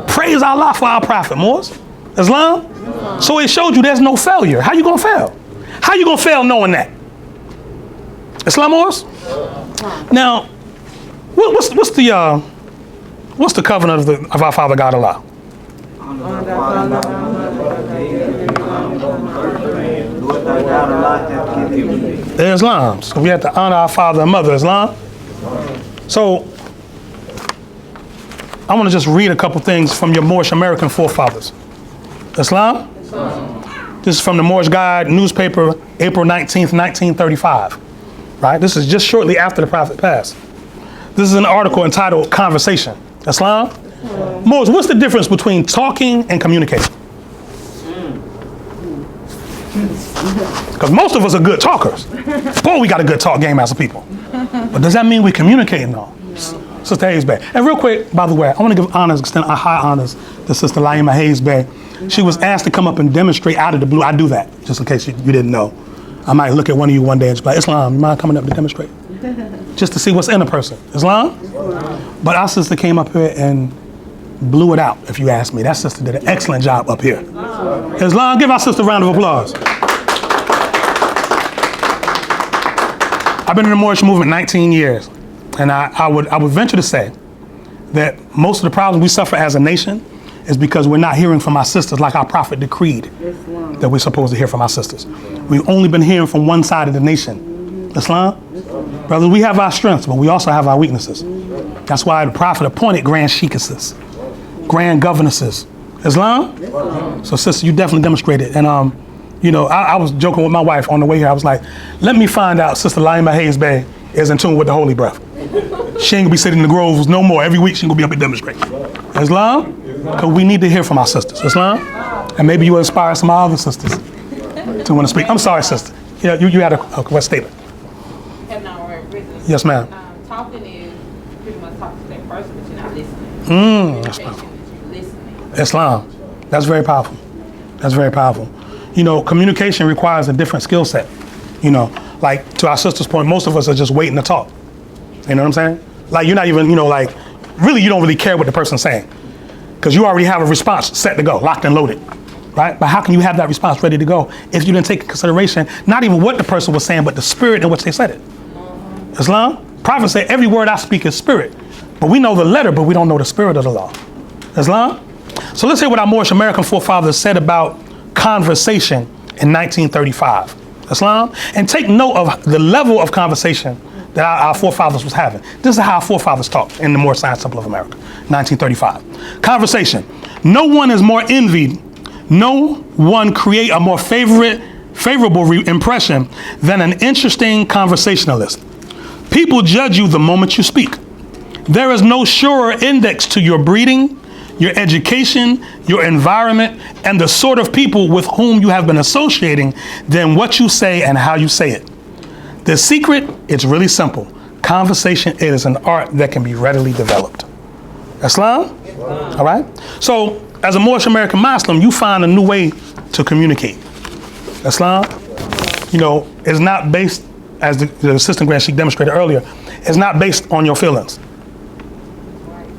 Praise Allah for our prophet, Moors. Islam? So it showed you there's no failure. How you gonna fail? How you gonna fail knowing that? Islam, Moors? Now, what's the covenant of our Father God Allah? Islam. So we have to honor our father and mother. Islam. So I want to just read a couple things from your Moorish American forefathers. Islam. This is from the Moorish Guide newspaper, April 19th, 1935. Right? This is just shortly after the Prophet passed. This is an article entitled Conversation. Islam? Moors, what's the difference between talking and communicating? Because most of us are good talkers. Boy, we got a good talk game as a people. But does that mean we're communicating though? Sister Hayes Bay. And real quick, by the way, I want to give honors, extend our high honors to Sister Laima Hayes Bay. She was asked to come up and demonstrate out of the blue. I do that, just in case you didn't know. I might look at one of you one day and just be like, Islam, you mind coming up to demonstrate? Just to see what's in a person. Islam? But our sister came up here and blew it out, if you ask me. That sister did an excellent job up here. Islam, give our sister a round of applause. I've been in the Moorish movement 19 years, and I would venture to say that most of the problems we suffer as a nation is because we're not hearing from our sisters like our prophet decreed that we're supposed to hear from our sisters. We've only been hearing from one side of the nation. Islam? Brothers, we have our strengths, but we also have our weaknesses. That's why the prophet appointed grand sheikesses, grand governesses. Islam? So sister, you definitely demonstrated. And I was joking with my wife on the way here. I was like, let me find out Sister Laima Hayes Bay is in tune with the holy breath. She ain't gonna be sitting in the groves no more. Every week she gonna be up and demonstrating. Islam? Because we need to hear from our sisters. Islam? And maybe you will inspire some other sisters to want to speak. I'm sorry, sister. Yeah, you had a statement. Yes, ma'am. Talking is pretty much talking to that person, but you're not listening. That's powerful. Islam. That's very powerful. That's very powerful. Communication requires a different skill set. Like to our sister's point, most of us are just waiting to talk. You know what I'm saying? Like you're not even, really you don't really care what the person's saying. Because you already have a response set to go, locked and loaded. Right? But how can you have that response ready to go if you didn't take into consideration not even what the person was saying, but the spirit in which they said it? Islam? Prophet said, every word I speak is spirit. But we know the letter, but we don't know the spirit of the law. Islam? So let's hear what our Moorish American forefathers said about conversation in 1935. Islam? And take note of the level of conversation that our forefathers was having. This is how our forefathers talked in the Moorish Science Temple of America, 1935. Conversation. No one is more envied. No one create a more favorable impression than an interesting conversationalist. People judge you the moment you speak. There is no surer index to your breeding, your education, your environment, and the sort of people with whom you have been associating than what you say and how you say it. The secret, it's really simple. Conversation is an art that can be readily developed. Islam? All right? So, as a Moorish American Muslim, you find a new way to communicate. Islam, is not based, as the Assistant Grand Sheikh demonstrated earlier, it's not based on your feelings.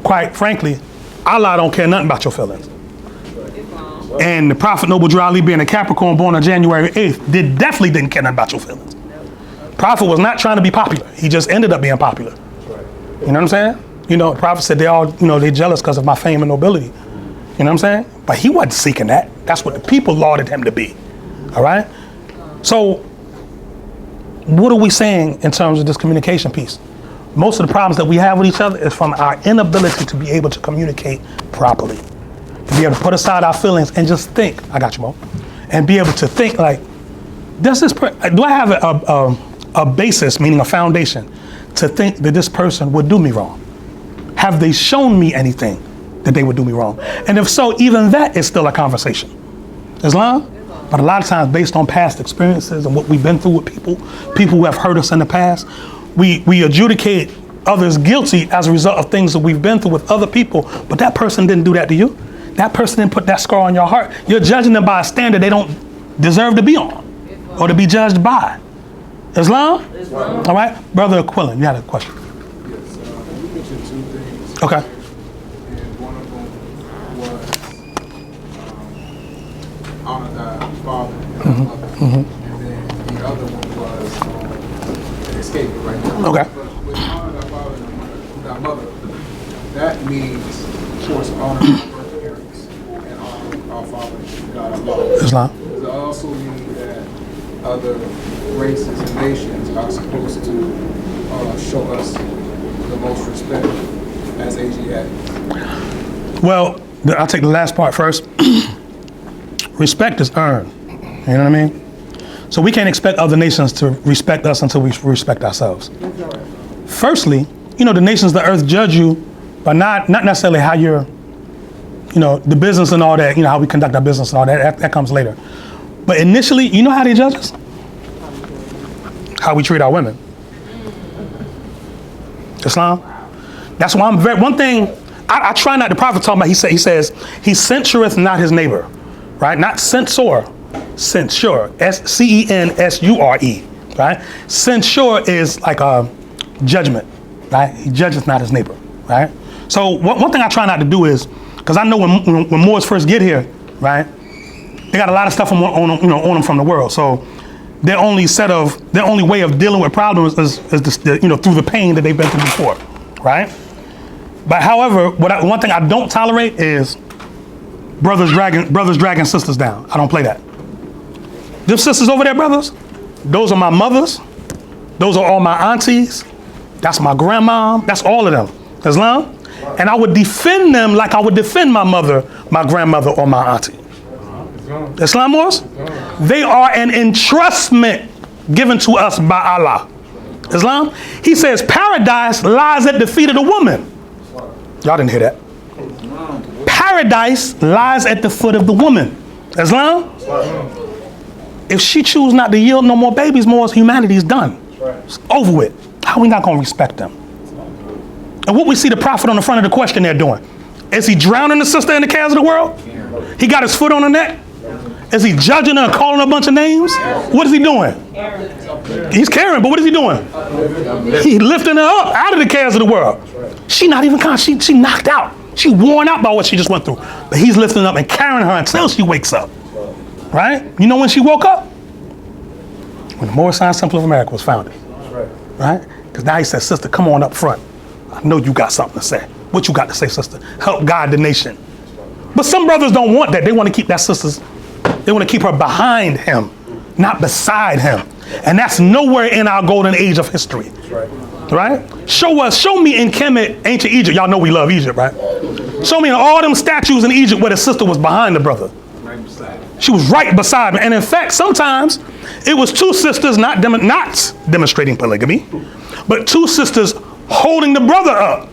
Quite frankly, Allah don't care nothing about your feelings. And the Prophet Noble Drew Ali, being a Capricorn born on January 8th, definitely didn't care nothing about your feelings. Prophet was not trying to be popular. He just ended up being popular. You know what I'm saying? The Prophet said they all, they're jealous because of my fame and nobility. You know what I'm saying? But he wasn't seeking that. That's what the people lauded him to be. All right? So, what are we saying in terms of this communication piece? Most of the problems that we have with each other is from our inability to be able to communicate properly. To be able to put aside our feelings and just think, I got you, Mo, and be able to think like, do I have a basis, meaning a foundation, to think that this person would do me wrong? Have they shown me anything that they would do me wrong? And if so, even that is still a conversation. Islam? But a lot of times based on past experiences and what we've been through with people who have hurt us in the past, we adjudicate others guilty as a result of things that we've been through with other people, but that person didn't do that to you. That person didn't put that scar on your heart. You're judging them by a standard they don't deserve to be on or to be judged by. Islam? All right? Brother Quillen, you had a question. Yes, you mentioned two things. Okay. And one of them was honor thy father and mother. And then the other one was escape it right now. Okay. But with honor thy father and thy mother, that means, of course, honor our birth parents and honor our father, God, our Lord. Islam. Does it also mean that other races and nations are supposed to show us the most respect as Asiatics? Well, I'll take the last part first. Respect is earned. You know what I mean? So we can't expect other nations to respect us until we respect ourselves. Firstly, the nations of the earth judge you by not necessarily how you're, the business and all that, how we conduct our business and all that, that comes later. But initially, you know how they judge us? How we treat our women. Islam. That's why one thing, I try not, the Prophet talking about, he says, he censureth not his neighbor, right? Not censor, censure, censure, right? Censure is like a judgment, right? He judgeth not his neighbor, right? So one thing I try not to do is, because I know when Moors first get here, right? They got a lot of stuff on them from the world. So their only way of dealing with problems is through the pain that they've been through before, right? But however, one thing I don't tolerate is brothers dragging sisters down. I don't play that. Them sisters over there, brothers, those are my mothers. Those are all my aunties. That's my grandma. That's all of them. Islam? And I would defend them like I would defend my mother, my grandmother, or my auntie. Islam Moors? They are an entrustment given to us by Allah. Islam? He says paradise lies at the feet of the woman. Y'all didn't hear that. Paradise lies at the foot of the woman. Islam? If she chooses not to yield no more babies, Moors, humanity is done. It's over with. How are we not going to respect them? And what we see the Prophet on the front of the question they're doing, is he drowning the sister in the cares of the world? He got his foot on her neck? Is he judging her and calling her a bunch of names? What is he doing? He's caring, but what is he doing? He's lifting her up out of the cares of the world. She not even conscious. She knocked out. She worn out by what she just went through. But he's lifting her up and carrying her until she wakes up. Right? You know when she woke up? When the Moorish Science Temple of America was founded. Right? Because now he says, sister, come on up front. I know you got something to say. What you got to say, sister? Help guide the nation. But some brothers don't want that. They want to keep they want to keep her behind him, not beside him. And that's nowhere in our golden age of history. Right? Show me in Kemet, ancient Egypt. Y'all know we love Egypt, right? Show me in all them statues in Egypt where the sister was behind the brother. She was right beside him. And in fact, sometimes it was two sisters not demonstrating polygamy, but two sisters holding the brother up,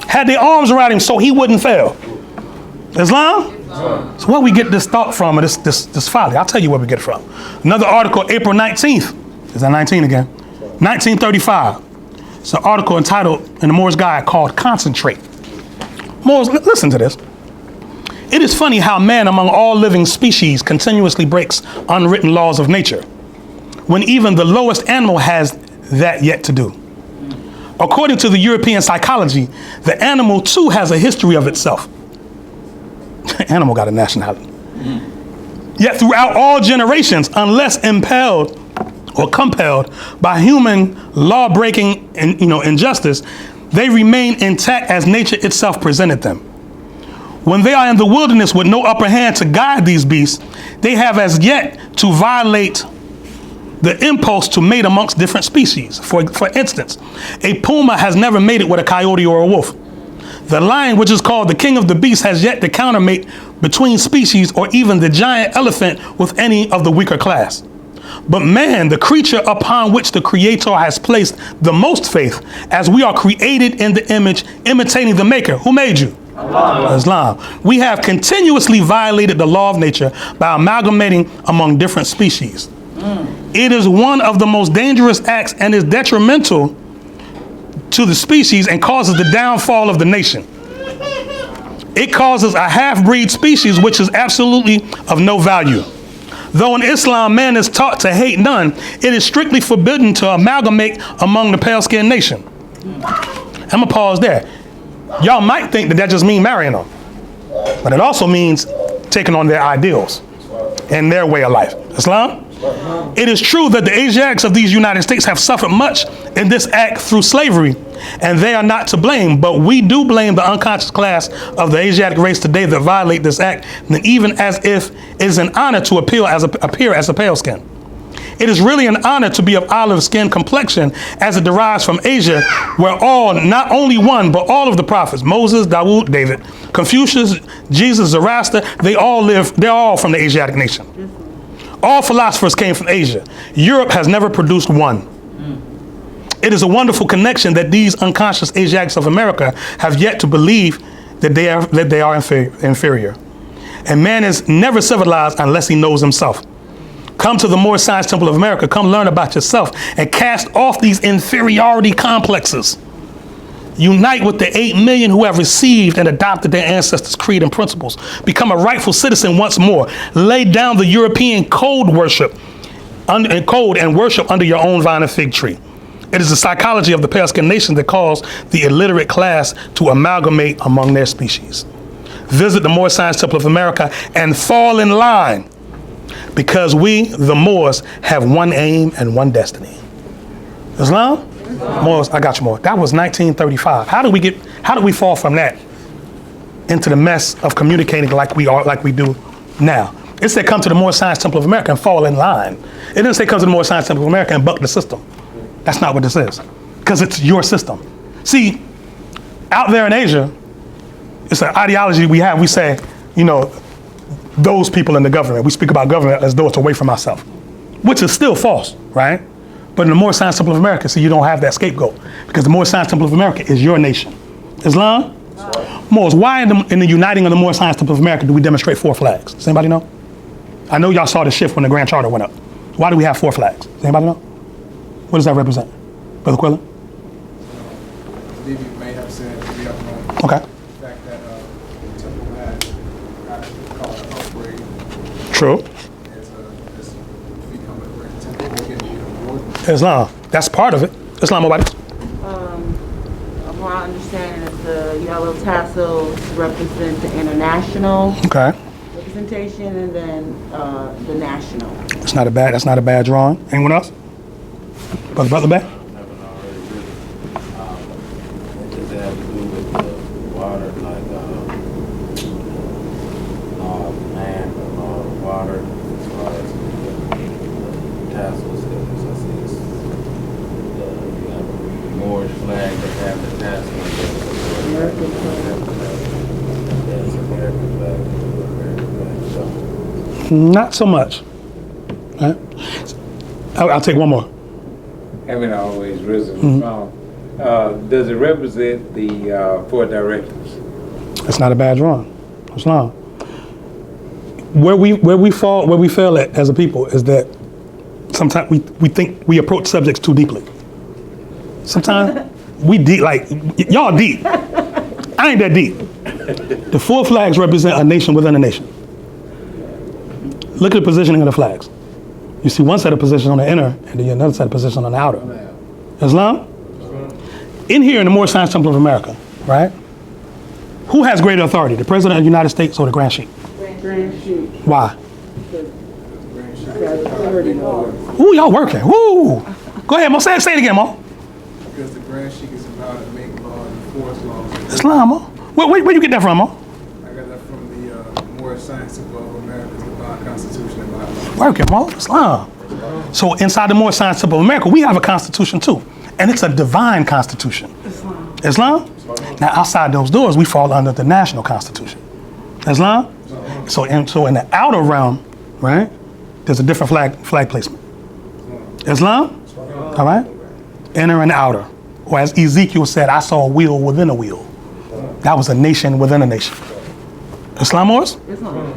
had their arms around him so he wouldn't fail. Islam? So where we get this thought from, or this folly? I'll tell you where we get it from. Another article, April 19th. Is that 19 again? 1935. It's an article entitled in the Moorish Guide called Concentrate. Moors, listen to this. It is funny how man among all living species continuously breaks unwritten laws of nature, when even the lowest animal has that yet to do. According to the European psychology, the animal too has a history of itself. Animal got a nationality. Yet throughout all generations, unless impelled or compelled by human law-breaking and injustice, they remain intact as nature itself presented them. When they are in the wilderness with no upper hand to guide these beasts, they have as yet to violate the impulse to mate amongst different species. For instance, a puma has never mated with a coyote or a wolf. The lion, which is called the king of the beasts, has yet to countermate between species, or even the giant elephant with any of the weaker class. But man, the creature upon which the Creator has placed the most faith, as we are created in the image, imitating the Maker. Who made you? Allah. Islam. We have continuously violated the law of nature by amalgamating among different species. It is one of the most dangerous acts and is detrimental to the species and causes the downfall of the nation. It causes a half-breed species which is absolutely of no value. Though in Islam man is taught to hate none, it is strictly forbidden to amalgamate among the pale-skinned nation. I'm gonna pause there. Y'all might think that just means marrying them, but it also means taking on their ideals and their way of life. Islam? It is true that the Asiatics of these United States have suffered much in this act through slavery, and they are not to blame, but we do blame the unconscious class of the Asiatic race today that violate this act, and even as if it is an honor to appear as a pale skin. It is really an honor to be of olive skin complexion, as it derives from Asia, where all, not only one, but all of the prophets, Moses, Dawood, David, Confucius, Jesus, Zoroaster, they're all from the Asiatic nation. All philosophers came from Asia. Europe has never produced one. It is a wonderful connection that these unconscious Asiatics of America have yet to believe that they are inferior. And man is never civilized unless he knows himself. Come to the Moorish Science Temple of America. Come learn about yourself and cast off these inferiority complexes. Unite with the 8 million who have received and adopted their ancestors' creed and principles. Become a rightful citizen once more. Lay down the European code and worship under your own vine and fig tree. It is the psychology of the pale-skinned nation that caused the illiterate class to amalgamate among their species. Visit the Moorish Science Temple of America and fall in line, because we, the Moors, have one aim and one destiny. Islam? Moors, I got you more. That was 1935. How did we fall from that into the mess of communicating like we do now? It said come to the Moorish Science Temple of America and fall in line. It didn't say come to the Moorish Science Temple of America and buck the system. That's not what this is, because it's your system. See, out there in Asia, it's an ideology we have. We say, those people in the government. We speak about government as though it's away from ourselves, which is still false, right? But in the Moorish Science Temple of America, see, you don't have that scapegoat, because the Moorish Science Temple of America is your nation. Islam? Moors, why in the uniting of the Moorish Science Temple of America do we demonstrate 4 flags? Does anybody know? I know y'all saw the shift when the Grand Charter went up. Why do we have 4 flags? Does anybody know? What does that represent? Brother Quillen? I believe you may have said we don't know. Okay. The fact that the temple had called an upgrade. True. It's become a great temple. They get the award. Islam. That's part of it. Islam, nobody. From my understanding is the yellow tassels represent the international Okay. representation, and then the national. That's not a bad drawing. Anyone else? Brother Beck? Never already written. It just has to do with the water, like land, water, as far as the tassels. I see it's you have a Moorish flag that have the tassels. American flag. That's American flag. American flag. So, Not so much. Right? I'll take one more. Having always risen from. Does it represent the 4 directives? It's not a bad drawing. Islam. Where we fail at as a people is that sometimes we think we approach subjects too deeply. Sometimes we deep, like y'all deep. I ain't that deep. The 4 flags represent a nation within a nation. Look at the positioning of the flags. You see one set of positions on the inner, and then another set of positions on the outer. Islam? In here in the Moorish Science Temple of America, right? Who has greater authority, the President of the United States or the Grand Sheikh? Grand Sheikh. Why? Got authority. Ooh, y'all working. Woo! Go ahead, Mo. Say it again, Mo. Because the Grand Sheikh is allowed to make laws and enforce laws. Islam, Mo. Where you get that from, Mo? I got that from the Moorish Science of America's Divine Constitution and Bylaws. Working, Mo. Islam. So inside the Moorish Science Temple of America, we have a constitution too. And it's a divine constitution. Islam? Now outside those doors, we fall under the national constitution. Islam? So in the outer realm, right, there's a different flag placement. Islam? All right? Inner and outer. Or as Ezekiel said, I saw a wheel within a wheel. That was a nation within a nation. Islam Moors?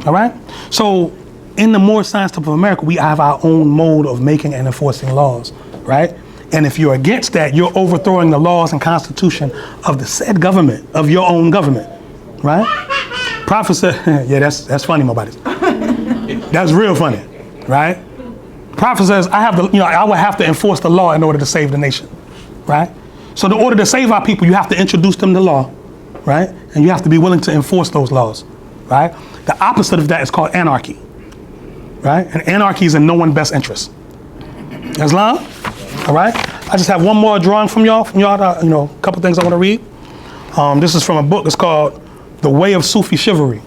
All right? So in the Moorish Science Temple of America, we have our own mode of making and enforcing laws, right? And if you're against that, you're overthrowing the laws and constitution of the said government, of your own government, right? Prophet said, yeah, that's funny, Mobadies. That's real funny, right? Prophet says, I would have to enforce the law in order to save the nation, right? So in order to save our people, you have to introduce them to law, right? And you have to be willing to enforce those laws, right? The opposite of that is called anarchy, right? And anarchy is in no one's best interest. Islam, all right? I just have one more drawing from y'all, a couple things I want to read. This is from a book. It's called The Way of Sufi Chivalry.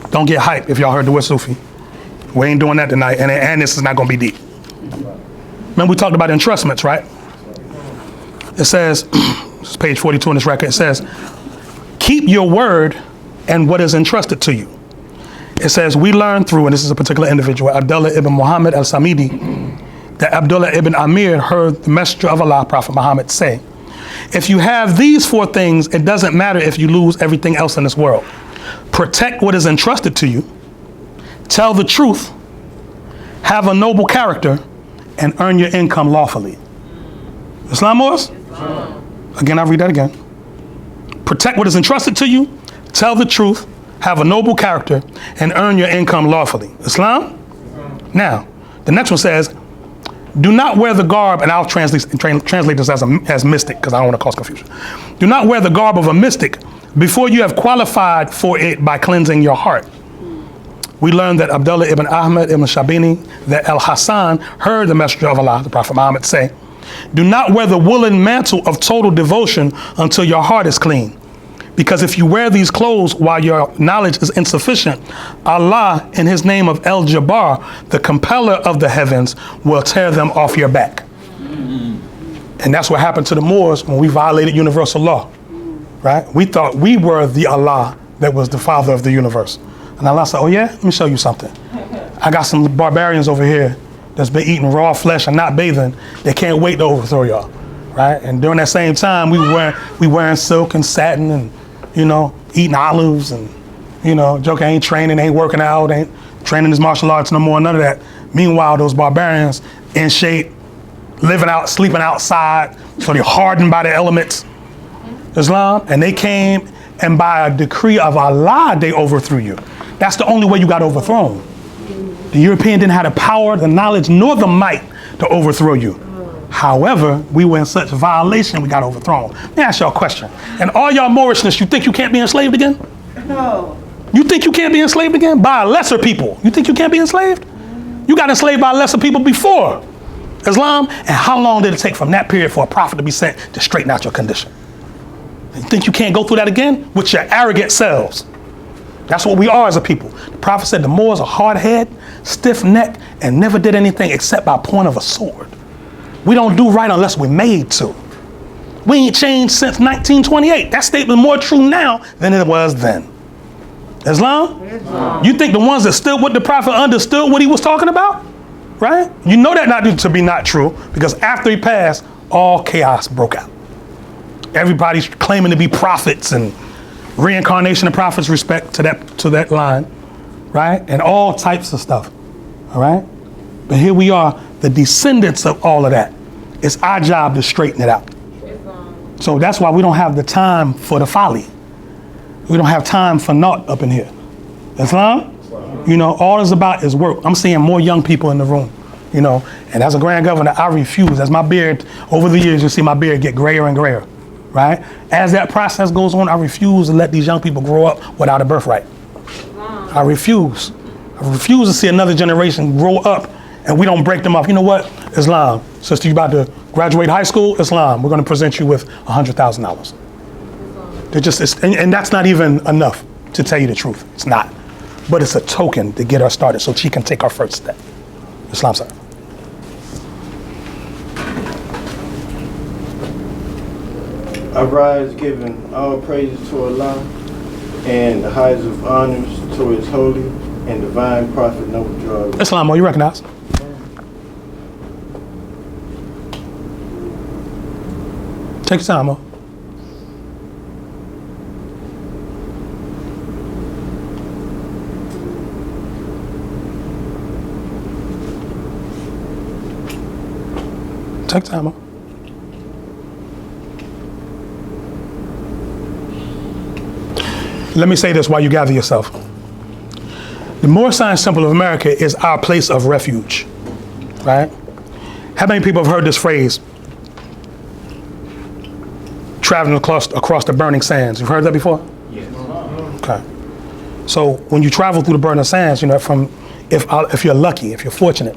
Don't get hyped if y'all heard the word Sufi. We ain't doing that tonight, and this is not going to be deep. Remember we talked about entrustments, right? It says, it's page 42 in this record, it says, keep your word and what is entrusted to you. It says, we learned through, and this is a particular individual, Abdullah ibn Muhammad al-Samidi, that Abdullah ibn Amir heard the messenger of Allah, Prophet Muhammad, say, if you have these 4 things, it doesn't matter if you lose everything else in this world. Protect what is entrusted to you, tell the truth, have a noble character, and earn your income lawfully. Islam Moors? Again, I'll read that again. Protect what is entrusted to you, tell the truth, have a noble character, and earn your income lawfully. Islam? Now, the next one says, do not wear the garb, and I'll translate this as mystic, because I don't want to cause confusion. Do not wear the garb of a mystic before you have qualified for it by cleansing your heart. We learned that Abdullah ibn Ahmad ibn Shabini, that Al-Hassan heard the messenger of Allah, the Prophet Muhammad, say, do not wear the woolen mantle of total devotion until your heart is clean. Because if you wear these clothes while your knowledge is insufficient, Allah, in his name of El-Jabbar, the compeller of the heavens, will tear them off your back. And that's what happened to the Moors when we violated universal law, right? We thought we were the Allah that was the father of the universe. And Allah said, oh yeah, let me show you something. I got some barbarians over here that's been eating raw flesh and not bathing. They can't wait to overthrow y'all, right? And during that same time, we wearing silk and satin and, eating olives and, Joker ain't training, ain't working out, ain't training his martial arts no more, none of that. Meanwhile, those barbarians in shape, sleeping outside, so they're hardened by the elements. Islam, and they came, and by a decree of Allah, they overthrew you. That's the only way you got overthrown. The European didn't have the power, the knowledge, nor the might to overthrow you. However, we were in such violation, we got overthrown. Let me ask y'all a question. And all y'all Moorishness, you think you can't be enslaved again? No. You think you can't be enslaved again? By lesser people. You think you can't be enslaved? You got enslaved by lesser people before Islam. And how long did it take from that period for a prophet to be sent to straighten out your condition? You think you can't go through that again? With your arrogant selves. That's what we are as a people. The prophet said the Moors are hard-headed, stiff-necked, and never did anything except by point of a sword. We don't do right unless we're made to. We ain't changed since 1928. That statement is more true now than it was then. Islam? You think the ones that stood with the prophet understood what he was talking about? Right? You know that not to be not true, because after he passed, all chaos broke out. Everybody's claiming to be prophets and reincarnation of prophets, respect to that line, right? And all types of stuff, all right? But here we are, the descendants of all of that. It's our job to straighten it out. So that's why we don't have the time for the folly. We don't have time for naught up in here. Islam? You know, all it's about is work. I'm seeing more young people in the room, you know, and as a grand governor, I refuse. As my beard, over the years, you see my beard get grayer and grayer, right? As that process goes on, I refuse to let these young people grow up without a birthright. I refuse. I refuse to see another generation grow up and we don't break them off. You know what? Islam, sister, you about to graduate high school? Islam, we're going to present you with $100,000. They're just, and that's not even enough, to tell you the truth. It's not. But it's a token to get her started so she can take her first step. Islam, sir. I rise giving all praises to Allah and the highest of honors to His holy and divine prophet, noble Jordan. Islam, you recognize? Take your time, Mo. Take time, Mo. Let me say this while you gather yourself. The Moorish Science Temple of America is our place of refuge, right? How many people have heard this phrase, traveling across the burning sands? You've heard that before? Yes. Okay. So when you travel through the burning sands, you know, if you're lucky, if you're fortunate,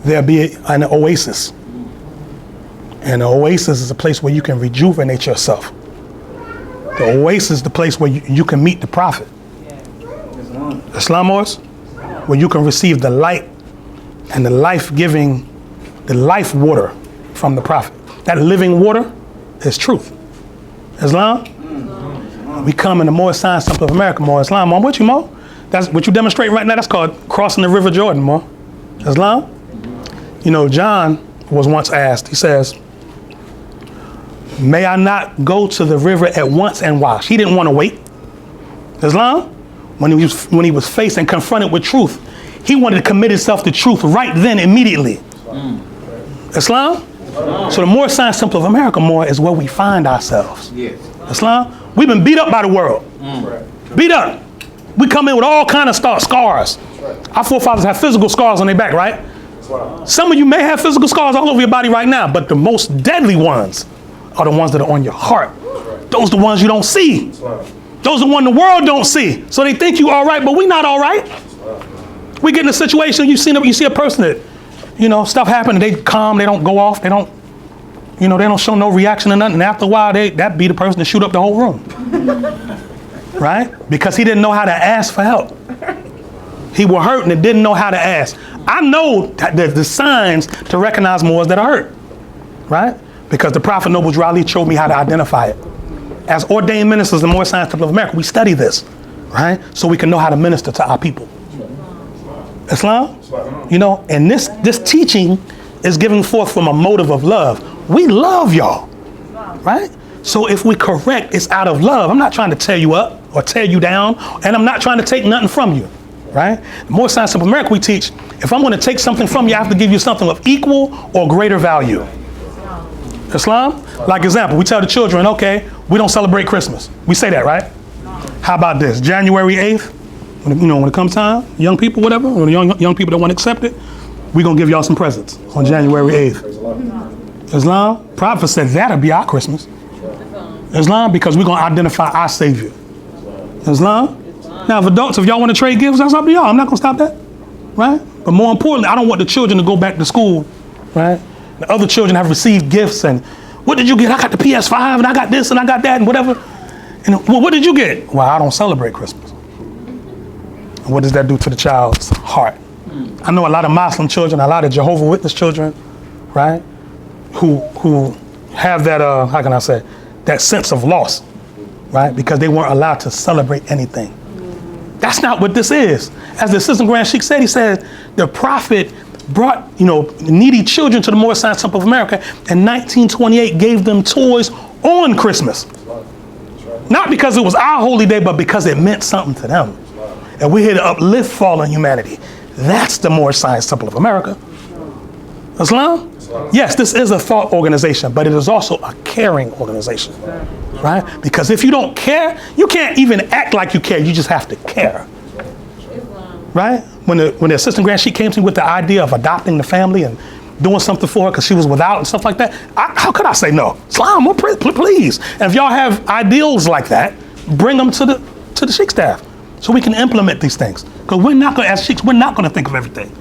there'll be an oasis. And the oasis is a place where you can rejuvenate yourself. The oasis is the place where you can meet the prophet. Islam, where you can receive the light and the life-giving, the life water from the prophet. That living water is truth. Islam? We come in the Moorish Science Temple of America, Mo. Islam, I'm with you, Mo. That's what you demonstrate right now. That's called crossing the River Jordan, Mo. Islam? You know, John was once asked, he says, may I not go to the river at once and wash? He didn't want to wait. Islam? When he was faced and confronted with truth, he wanted to commit himself to truth right then, immediately. Islam? So the Moorish Science Temple of America, more is where we find ourselves. Yes. Islam? We've been beat up by the world. Beat up. We come in with all kind of scars. Our forefathers have physical scars on their back, right? Some of you may have physical scars all over your body right now, but the most deadly ones are the ones that are on your heart. Those are the ones you don't see. Those are the ones the world don't see. So they think you all right, but we not all right. We get in a situation, you see a person that, you know, stuff happen, they calm, they don't go off, they don't, you know, they don't show no reaction or nothing. And after a while, that be the person that shoot up the whole room. Right? Because he didn't know how to ask for help. He was hurt and didn't know how to ask. I know that the signs to recognize Moors that are hurt. Right? Because the Prophet Noble Drew showed me how to identify it. As ordained ministers in the Moorish Science Temple of America, we study this, right? So we can know how to minister to our people. Islam? You know, and this teaching is given forth from a motive of love. We love y'all, right? So if we correct, it's out of love. I'm not trying to tear you up or tear you down, and I'm not trying to take nothing from you, right? The Moorish Science Temple of America, we teach, if I'm going to take something from you, I have to give you something of equal or greater value. Islam? Like example, we tell the children, okay, we don't celebrate Christmas. We say that, right? How about this? January 8th, when it comes time, young people, whatever, when the young people that want to accept it, we're going to give y'all some presents on January 8th. Islam? Prophet said that'll be our Christmas. Islam? Because we're going to identify our Savior. Islam? Now, if adults, if y'all want to trade gifts, that's up to y'all. I'm not going to stop that, right? But more importantly, I don't want the children to go back to school, right? The other children have received gifts and what did you get? I got the PS5 and I got this and I got that and whatever. And well, what did you get? Well, I don't celebrate Christmas. And what does that do to the child's heart? I know a lot of Muslim children, a lot of Jehovah's Witness children, right? Who have that, how can I say, that sense of loss, right? Because they weren't allowed to celebrate anything. That's not what this is. As the Assistant Grand Sheikh said, he said, the Prophet brought, needy children to the Moorish Science Temple of America in 1928, gave them toys on Christmas. Not because it was our holy day, but because it meant something to them. And we're here to uplift fallen humanity. That's the Moorish Science Temple of America. Islam? Yes, this is a thought organization, but it is also a caring organization. right? Because if you don't care, you can't even act like you care. You just have to care, right? When the assistant grand sheik came to me with the idea of adopting the family and doing something for her because she was without and stuff like that, how could I say no? Islam, well, please. And if y'all have ideals like that, bring them to the sheik staff so we can implement these things. Because we're not going to, as sheiks, we're not going to think of everything.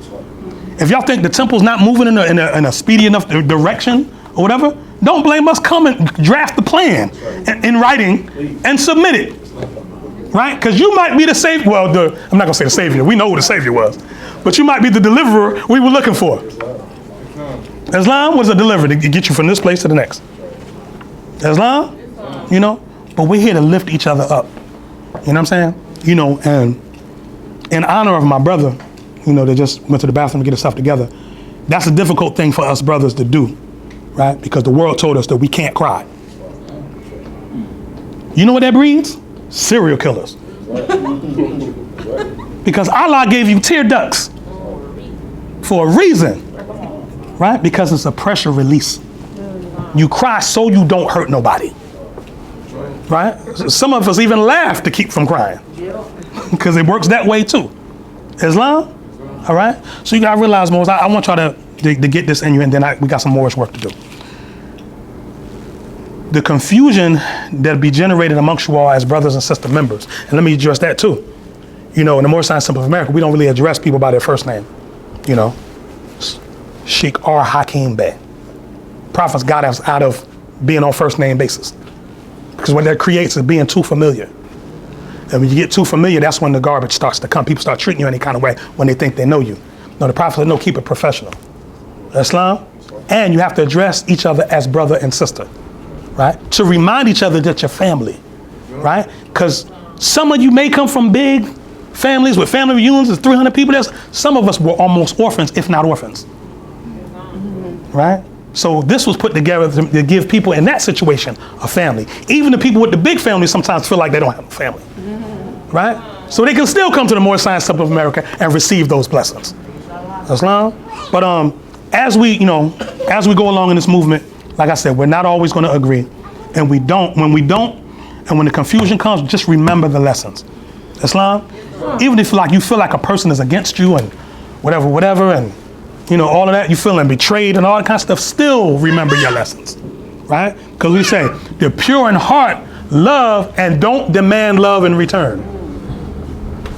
If y'all think the temple's not moving in a speedy enough direction or whatever, don't blame us. Come and draft the plan in writing and submit it, right? Because you might be the savior. Well, I'm not going to say the savior. We know who the savior was. But you might be the deliverer we were looking for. Islam was a deliverer to get you from this place to the next. Islam, you know, but we're here to lift each other up. You know what I'm saying? You know, and in honor of my brother, you know, they just went to the bathroom to get himself together. That's a difficult thing for us brothers to do, right? Because the world told us that we can't cry. You know what that breeds? Serial killers. Because Allah gave you tear ducts for a reason, right? Because it's a pressure release. You cry so you don't hurt nobody, right? Some of us even laugh to keep from crying because it works that way too. Islam? All right, so you gotta realize, Moses, I want y'all to get this in you, and then we got some more work to do. The confusion that'll be generated amongst you all as brothers and sister members, and let me address that too. You know, in the Moorish Science Temple of America, we don't really address people by their first name. You know, Sheikh R. Hakeem Bey. Prophets got us out of being on first name basis, because what that creates is being too familiar. And when you get too familiar, that's when the garbage starts to come. People start treating you any kind of way when they think they know you. No, the Prophet said, no, keep it professional. Islam. And you have to address each other as brother and sister, right? To remind each other that you're family, right? Because some of you may come from big families with family reunions, there's 300 people there. Some of us were almost orphans, if not orphans, right? So this was put together to give people in that situation a family. Even the people with the big families sometimes feel like they don't have a family, right? So they can still come to the Moorish Science Temple of America and receive those blessings. Islam. But as we go along in this movement, like I said, we're not always going to agree, and when the confusion comes, just remember the lessons. Islam. Even if you feel like a person is against you and whatever, and you know, all of that, you feeling betrayed and all that kind of stuff, still remember your lessons, right? Because we say, the pure in heart love and don't demand love in return.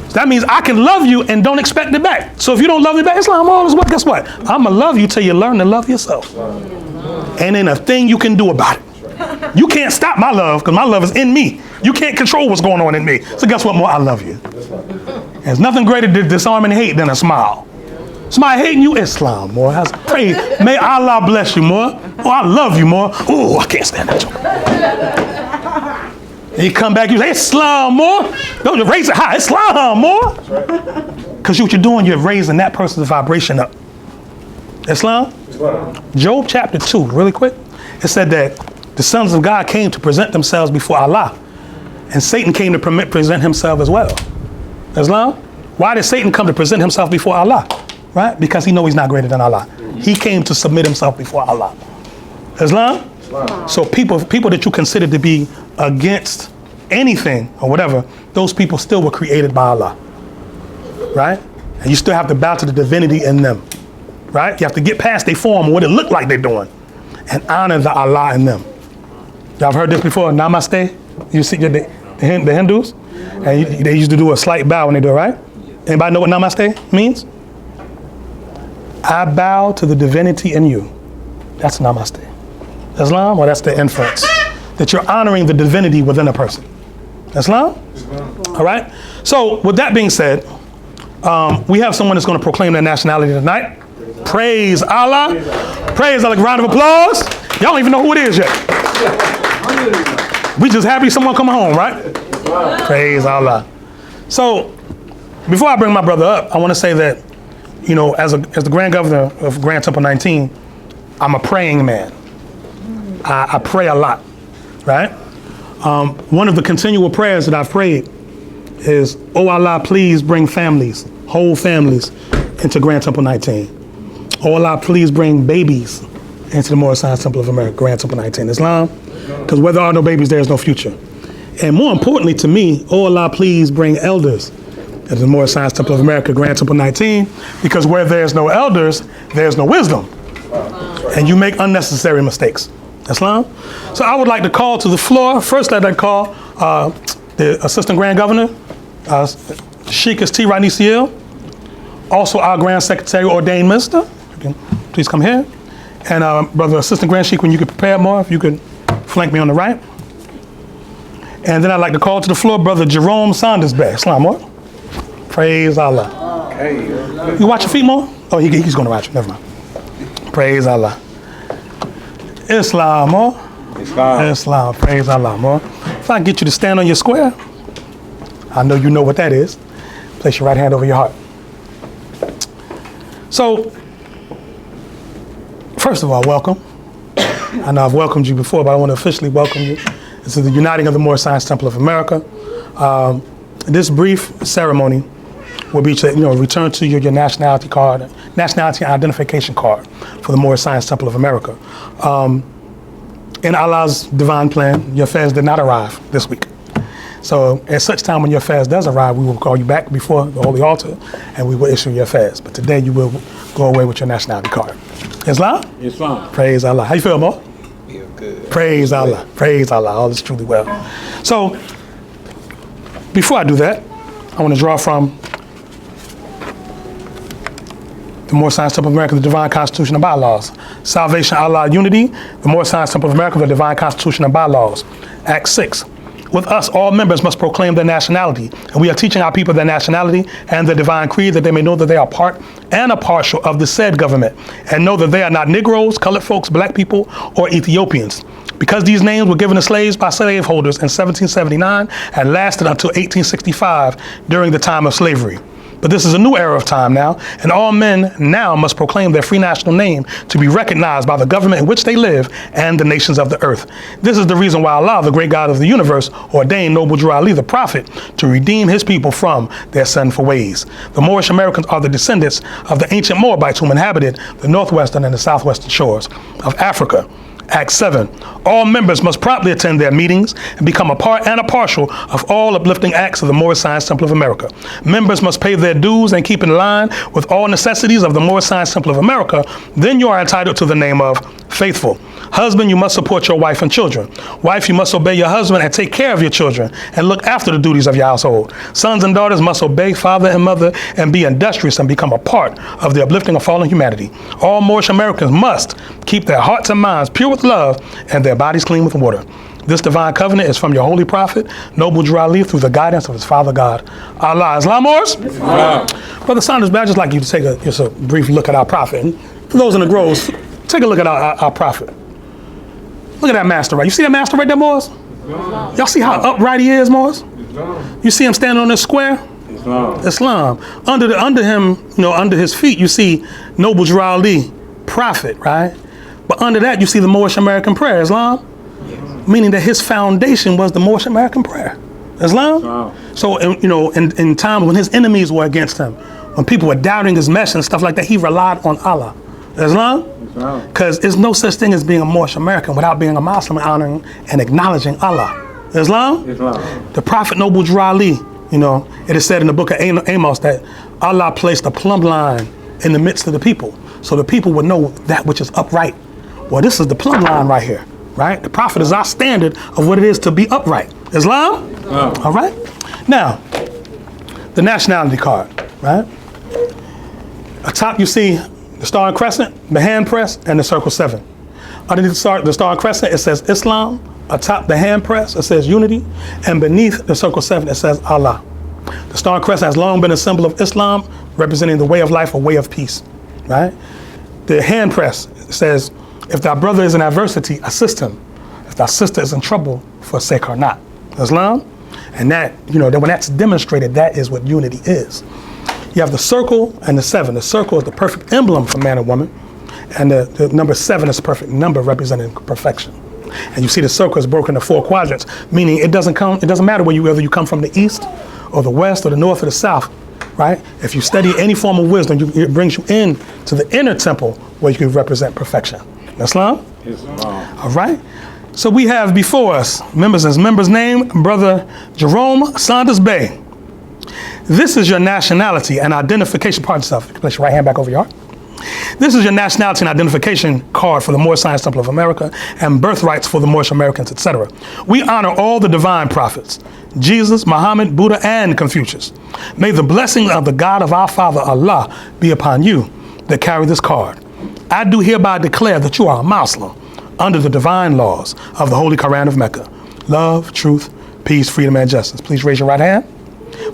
So that means I can love you and don't expect it back. So if you don't love me back, Islam, guess what? I'm going to love you till you learn to love yourself. And ain't a thing you can do about it. You can't stop my love because my love is in me. You can't control what's going on in me. So guess what, more? I love you. There's nothing greater to disarm and hate than a smile. Somebody hating you, Islam, more. Pray, may Allah bless you more. Oh, I love you more. Oh, I can't stand that joke. And you come back, you say, Islam more. Don't you raise it high, Islam more. Because what you're doing, you're raising that person's vibration up. Islam? Job chapter 2, really quick. It said that the sons of God came to present themselves before Allah. And Satan came to present himself as well. Islam? Why did Satan come to present himself before Allah? Right? Because he knows he's not greater than Allah. He came to submit himself before Allah. Islam? So people that you consider to be against anything or whatever, those people still were created by Allah. Right? And you still have to bow to the divinity in them. Right? You have to get past their form and what it looked like they're doing and honor the Allah in them. Y'all have heard this before? Namaste? You see the Hindus? And they used to do a slight bow when they do it, right? Anybody know what namaste means? I bow to the divinity in you. That's namaste. Islam? Well, that's the inference. That you're honoring the divinity within a person. Islam? All right? So, with that being said, we have someone that's going to proclaim their nationality tonight. Praise Allah. Praise Allah. Round of applause. Y'all don't even know who it is yet. We just happy someone coming home, right? Praise Allah. So, before I bring my brother up, I want to say that, you know, as the Grand Governor of Grand Temple 19, I'm a praying man. I pray a lot, right? One of the continual prayers that I've prayed is, oh Allah, please bring families, whole families, into Grand Temple 19. Oh Allah, please bring babies into the Moorish Science Temple of America, Grand Temple 19. Islam, because where there are no babies, there is no future. And more importantly to me, oh Allah, please bring elders to the Moorish Science Temple of America, Grand Temple 19, because where there's no elders, there's no wisdom. And you make unnecessary mistakes. Islam? So I would like to call to the floor, first I'd like to call the Assistant Grand Governor, Sheikh T. Ranesi-El, also our Grand Secretary, Ordained Minister. You can please come here. And Brother Assistant Grand Sheikh, when you can prepare more, if you could flank me on the right. And then I'd like to call to the floor Brother Jerome Saunders Bay. Islam, more. Praise Allah. You watch your feet more? Oh, he's going to watch you. Never mind. Praise Allah. Islam, more. Islam. Praise Allah, more. If I get you to stand on your square, I know you know what that is. Place your right hand over your heart. So, first of all, welcome. I know I've welcomed you before, but I want to officially welcome you. This is the Uniting of the Moorish Science Temple of America. This brief ceremony will be to, return to your nationality card, nationality identification card for the Moorish Science Temple of America. In Allah's divine plan, your affairs did not arrive this week. So at such time when your affairs does arrive, we will call you back before the holy altar and we will issue your affairs. But today you will go away with your nationality card. Islam? Islam. Praise Allah. How you feel, Mo? Feel good. Praise Allah. Praise Allah. All is truly well. So before I do that, I want to draw from the Moorish Science Temple of America, the Divine Constitution and Bylaws. Salvation, Allah, Unity, the Moorish Science Temple of America, the Divine Constitution and Bylaws. Act 6. With us, all members must proclaim their nationality, and we are teaching our people their nationality and their divine creed that they may know that they are part and a partial of the said government, and know that they are not Negroes, colored folks, black people, or Ethiopians. Because these names were given to slaves by slaveholders in 1779 and lasted until 1865 during the time of slavery. But this is a new era of time now, and all men now must proclaim their free national name to be recognized by the government in which they live and the nations of the earth. This is the reason why Allah, the great God of the universe, ordained Noble Drew Ali, the prophet, to redeem his people from their sinful ways. The Moorish Americans are the descendants of the ancient Moabites whom inhabited the northwestern and the southwestern shores of Africa. Act 7. All members must promptly attend their meetings and become a part and a partial of all uplifting acts of the Moorish Science Temple of America. Members must pay their dues and keep in line with all necessities of the Moorish Science Temple of America. Then you are entitled to the name of faithful. Husband, you must support your wife and children. Wife, you must obey your husband and take care of your children and look after the duties of your household. Sons and daughters must obey father and mother and be industrious and become a part of the uplifting of fallen humanity. All Moorish Americans must keep their hearts and minds pure with love and their bodies clean with water. This divine covenant is from your holy prophet, Noble Drew Ali, through the guidance of his Father God, Allah. Islam, Moors? Brother Saunders, I'd just like you to take just a brief look at our prophet. And for those in the groves, take a look at our prophet. Look at that master right. You see that master right there, Moors? Y'all see how upright he is, Moors? You see him standing on this square? Islam. Under him, under his feet, you see Noble Drew Ali, prophet, right? But under that, you see the Moorish American prayer, Islam? Meaning that his foundation was the Moorish American prayer. Islam? So, in times when his enemies were against him, when people were doubting his message and stuff like that, he relied on Allah. Islam? Because there's no such thing as being a Moorish American without being a Muslim, honoring and acknowledging Allah. Islam? The Prophet Noble Drew Ali, it is said in the book of Amos that Allah placed a plumb line in the midst of the people, so the people would know that which is upright. Well, this is the plumb line right here, right? The Prophet is our standard of what it is to be upright. Islam? All right? Now, the nationality card, right? Atop you see the star and crescent, the hand press, and the circle 7. Underneath the star and crescent, it says Islam. Atop the hand press, it says unity. And beneath the circle 7, it says Allah. The star and crescent has long been a symbol of Islam, representing the way of life, a way of peace, right? The hand press says, if thy brother is in adversity, assist him. If thy sister is in trouble, forsake her not. Islam? And that, when that's demonstrated, that is what unity is. You have the circle and the 7. The circle is the perfect emblem for man and woman. And the number 7 is the perfect number representing perfection. And you see the circle is broken into 4 quadrants, meaning it doesn't matter whether you come from the east or the west or the north or the south, right? If you study any form of wisdom, it brings you in to the inner temple where you can represent perfection. Islam? Islam. All right. So we have before us members name, Brother Jerome Saunders Bay. This is your nationality and identification. Pardon yourself. Place your right hand back over your heart. This is your nationality and identification card for the Moorish Science Temple of America and birthrights for the Moorish Americans, etc. We honor all the divine prophets, Jesus, Muhammad, Buddha, and Confucius. May the blessing of the God of our Father Allah be upon you that carry this card. I do hereby declare that you are a Muslim under the divine laws of the Holy Quran of Mecca. Love, truth, peace, freedom, and justice. Please raise your right hand.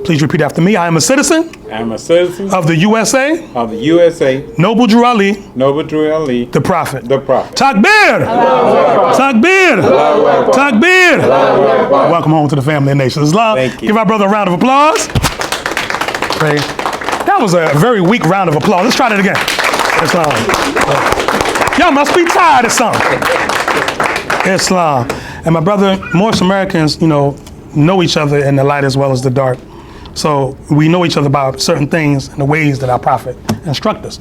Please repeat after me. I am a citizen I am a citizen of the USA, of the USA, Noble Drew Ali, Noble Drew Ali, the Prophet. the Prophet. Takbir! Takbir! Takbir! Welcome home to the family of nations. Islam. Thank you. Give our brother a round of applause. Great. That was a very weak round of applause. Let's try that again. Islam. Y'all must be tired of something. Islam. And my brother, Moorish Americans, know each other in the light as well as the dark. So we know each other about certain things and the ways that our prophet instruct us.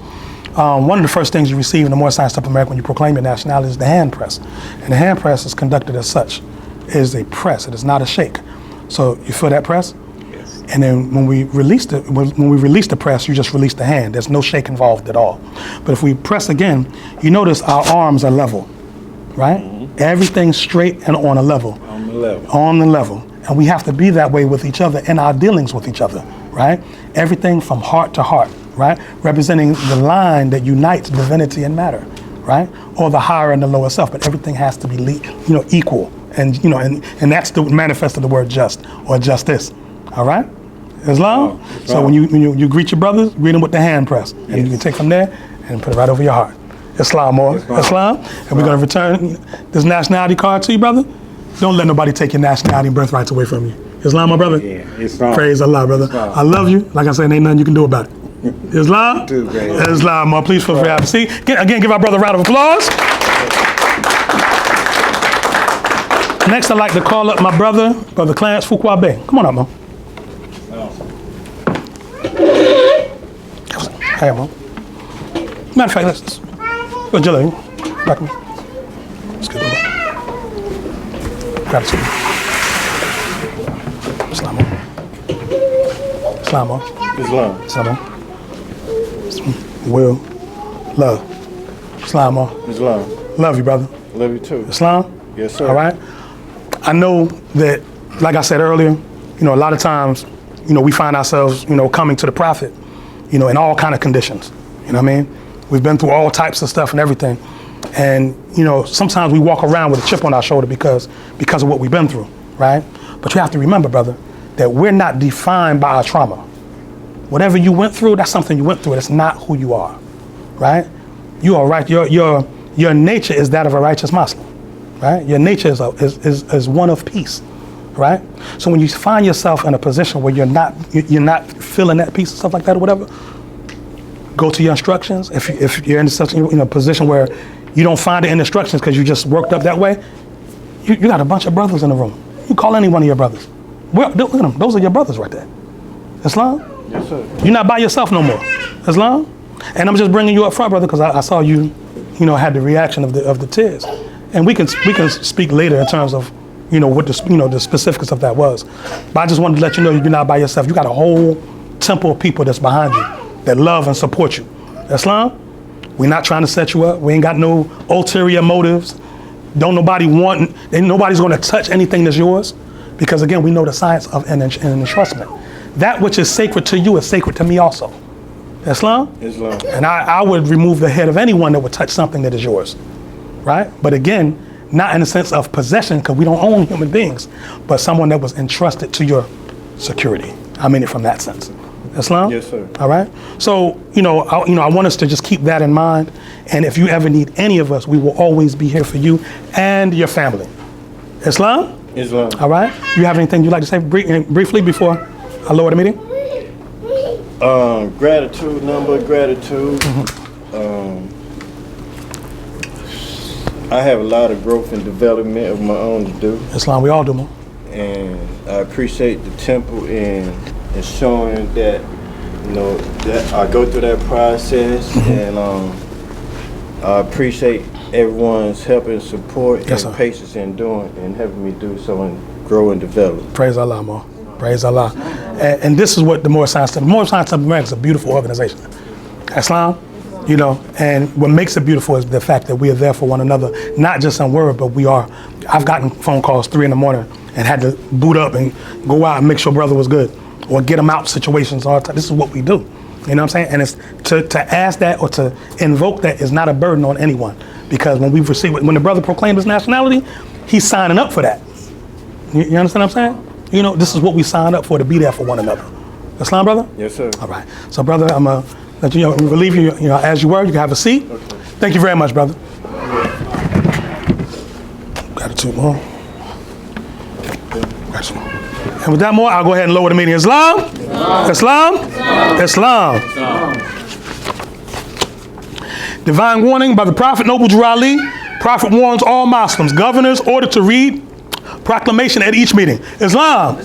One of the first things you receive in the Moorish Science Temple of America when you proclaim your nationality is the hand press. And the hand press is conducted as such. It is a press, it is not a shake. So you feel that press? Yes. And then when we release the press, you just release the hand. There's no shake involved at all. But if we press again, you notice our arms are level, right? Mm-hmm. Everything's straight and on a level. On the level. On the level. And we have to be that way with each other in our dealings with each other, right? Everything from heart to heart, right? Representing the line that unites divinity and matter, right? Or the higher and the lower self, but everything has to be, equal. And, and that's the manifest of the word just or justice, all right? Islam? So when you greet your brothers, greet them with the hand press. And you can take from there and put it right over your heart. Islam, or Islam. And we're going to return this nationality card to you, brother. Don't let nobody take your nationality and birthrights away from you. Islam, my brother? Yeah, Islam. Praise Allah, brother. Islam. I love you. Like I said, ain't nothing you can do about it. Islam? Islam, please feel free to have a seat. Again, give our brother a round of applause. Next, I'd like to call up my brother, Brother Clarence Fuqua Bey. Come on up, Mo. Hey, Mo. Matter of fact, let's go, Jillian. Back me. Let's get him. Gratitude. Islam. Islam. Islam. Islam. Will. Love. Islam. Islam. Love you, brother. Love you too. Islam. Yes, sir. All right. I know that, like I said earlier, a lot of times, we find ourselves, coming to the prophet, in all kind of conditions. You know what I mean? We've been through all types of stuff and everything. And, sometimes we walk around with a chip on our shoulder because of what we've been through, right? But you have to remember, brother, that we're not defined by our trauma. Whatever you went through, that's something you went through. It's not who you are, right? You are right. Your nature is that of a righteous Muslim, right? Your nature is one of peace, right? So when you find yourself in a position where you're not feeling that peace and stuff like that or whatever, go to your instructions. If you're in such a position where you don't find it in instructions because you just worked up that way, you got a bunch of brothers in the room. You call any one of your brothers. Look at them. Those are your brothers right there. Islam? Yes, sir. You're not by yourself no more. Islam? And I'm just bringing you up front, brother, because I saw you, had the reaction of the tears. And we can speak later in terms of, what the specifics of that was. But I just wanted to let you know you're not by yourself. You got a whole temple of people that's behind you that love and support you. Islam? We're not trying to set you up. We ain't got no ulterior motives. Nobody's going to touch anything that's yours, because again, we know the science of an entrustment. That which is sacred to you is sacred to me also. Islam? Islam. And I would remove the head of anyone that would touch something that is yours, right? But again, not in the sense of possession, because we don't own human beings, but someone that was entrusted to your security. I mean it from that sense. Islam? Yes, sir. All right. So, I want us to just keep that in mind. And if you ever need any of us, we will always be here for you and your family. Islam? Islam. All right. You have anything you'd like to say briefly before I lower the meeting? Gratitude, number of gratitude. I have a lot of growth and development of my own to do. Islam, we all do, man. And I appreciate the temple and showing that, that I go through that process. And I appreciate everyone's help and support Yes, and sir. patience in doing and helping me do so and grow and develop. Praise Allah, more. Praise Allah. And this is what the Moorish Science Temple. The Moorish Science Temple America is a beautiful organization. Islam, you know, and what makes it beautiful is the fact that we are there for one another, not just on word, but we are. I've gotten phone calls 3 a.m. and had to boot up and go out and make sure brother was good, or get him out situations all the time. This is what we do. You know what I'm saying? And it's to ask that or to invoke that is not a burden on anyone, because when we've received, when the brother proclaimed his nationality, he's signing up for that. You understand what I'm saying? You know, this is what we signed up for, to be there for one another. Islam, brother? Yes, sir. All right. So, brother, I'm going to let you relieve you, as you were. You can have a seat. Okay. Thank you very much, brother. Gratitude, more. Gratitude. And with that, more, I'll go ahead and lower the meeting. Islam? Islam? Islam. Divine warning by the Prophet Noble Drew Ali. Prophet warns all Muslims, governors, ordered to read proclamation at each meeting. Islam.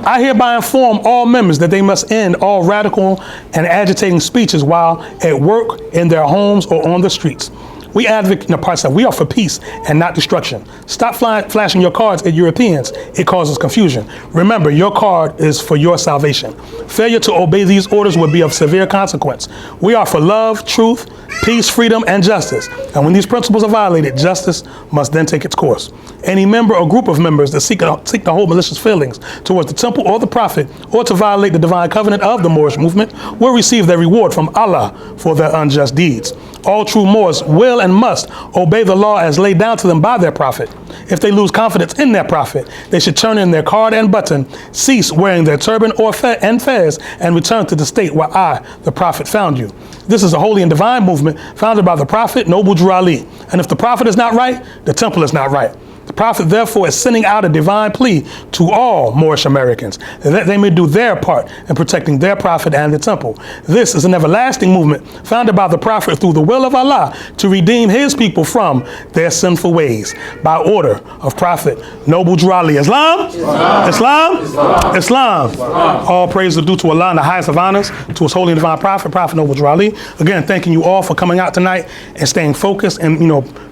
I hereby inform all members that they must end all radical and agitating speeches while at work, in their homes, or on the streets. We advocate, we are for peace and not destruction. Stop flashing your cards at Europeans. It causes confusion. Remember, your card is for your salvation. Failure to obey these orders will be of severe consequence. We are for love, truth, peace, freedom, and justice. And when these principles are violated, justice must then take its course. Any member or group of members that seek to hold malicious feelings towards the temple or the prophet, or to violate the divine covenant of the Moorish movement, will receive their reward from Allah for their unjust deeds. All true Moors will and must obey the law as laid down to them by their prophet. If they lose confidence in their prophet, they should turn in their card and button, cease wearing their turban and fez, and return to the state where I, the prophet, found you. This is a holy and divine movement founded by the Prophet Noble Drew Ali. And if the prophet is not right, the temple is not right. The prophet therefore is sending out a divine plea to all Moorish Americans that they may do their part in protecting their prophet and the temple. This is an everlasting movement founded by the prophet through the will of Allah to redeem his people from their sinful ways by order of Prophet Noble Drew Ali. Islam? Islam? Islam? Islam? Islam. Islam. All praise is due to Allah and the highest of honors, to his holy and divine prophet, Prophet Noble Drew Ali. Again, thanking you all for coming out tonight and staying focused and,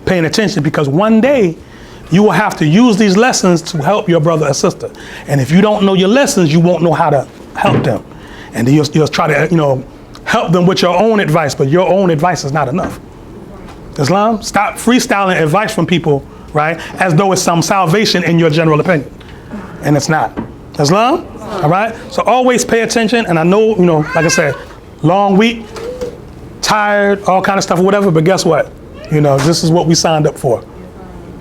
paying attention, because one day you will have to use these lessons to help your brother or sister. And if you don't know your lessons, you won't know how to help them. And then you'll try to, help them with your own advice, but your own advice is not enough. Islam, stop freestyling advice from people, right, as though it's some salvation in your general opinion. And it's not. Islam? All right? So always pay attention. And I know, like I said, long week, tired, all kind of stuff or whatever, but guess what? This is what we signed up for.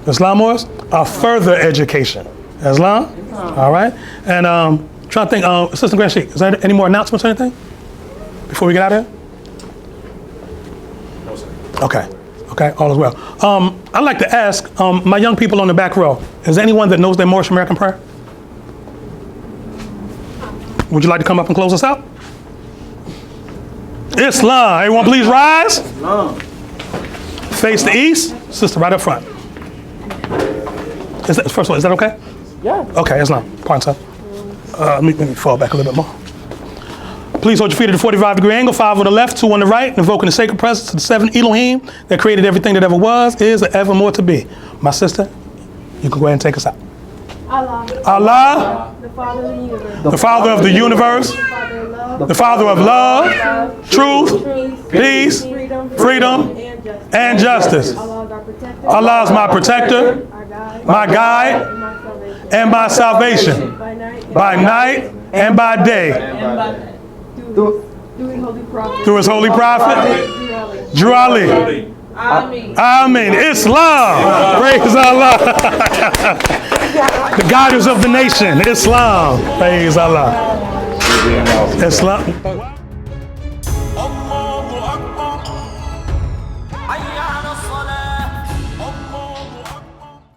Islam was a further education. Islam? All right. And trying to think, Assistant Grand Sheikh, is there any more announcements or anything before we get out of here? No, sir. Okay, all is well. I'd like to ask my young people on the back row, is there anyone that knows their Moorish American prayer? Would you like to come up and close us out? Islam. Everyone please rise. Islam. Face the east. Sister, right up front. First of all, is that okay? Yeah. Okay, Islam. Pardon, sir. Let me fall back a little bit more. Please hold your feet at a 45-degree angle, 5 on the left, 2 on the right, invoking the sacred presence of the 7 Elohim that created everything that ever was, is, and evermore to be. My sister, you can go ahead and take us out. Allah, Allah, the Father of the universe, the Father of the universe, the Father of love, truth, peace, freedom, and justice. Allah is my protector, my guide, and my salvation, by night and by day. Through his holy prophet, Drew Ali. Amen. Islam. Praise Allah. The guiders of the nation. Islam. Praise Allah. Islam.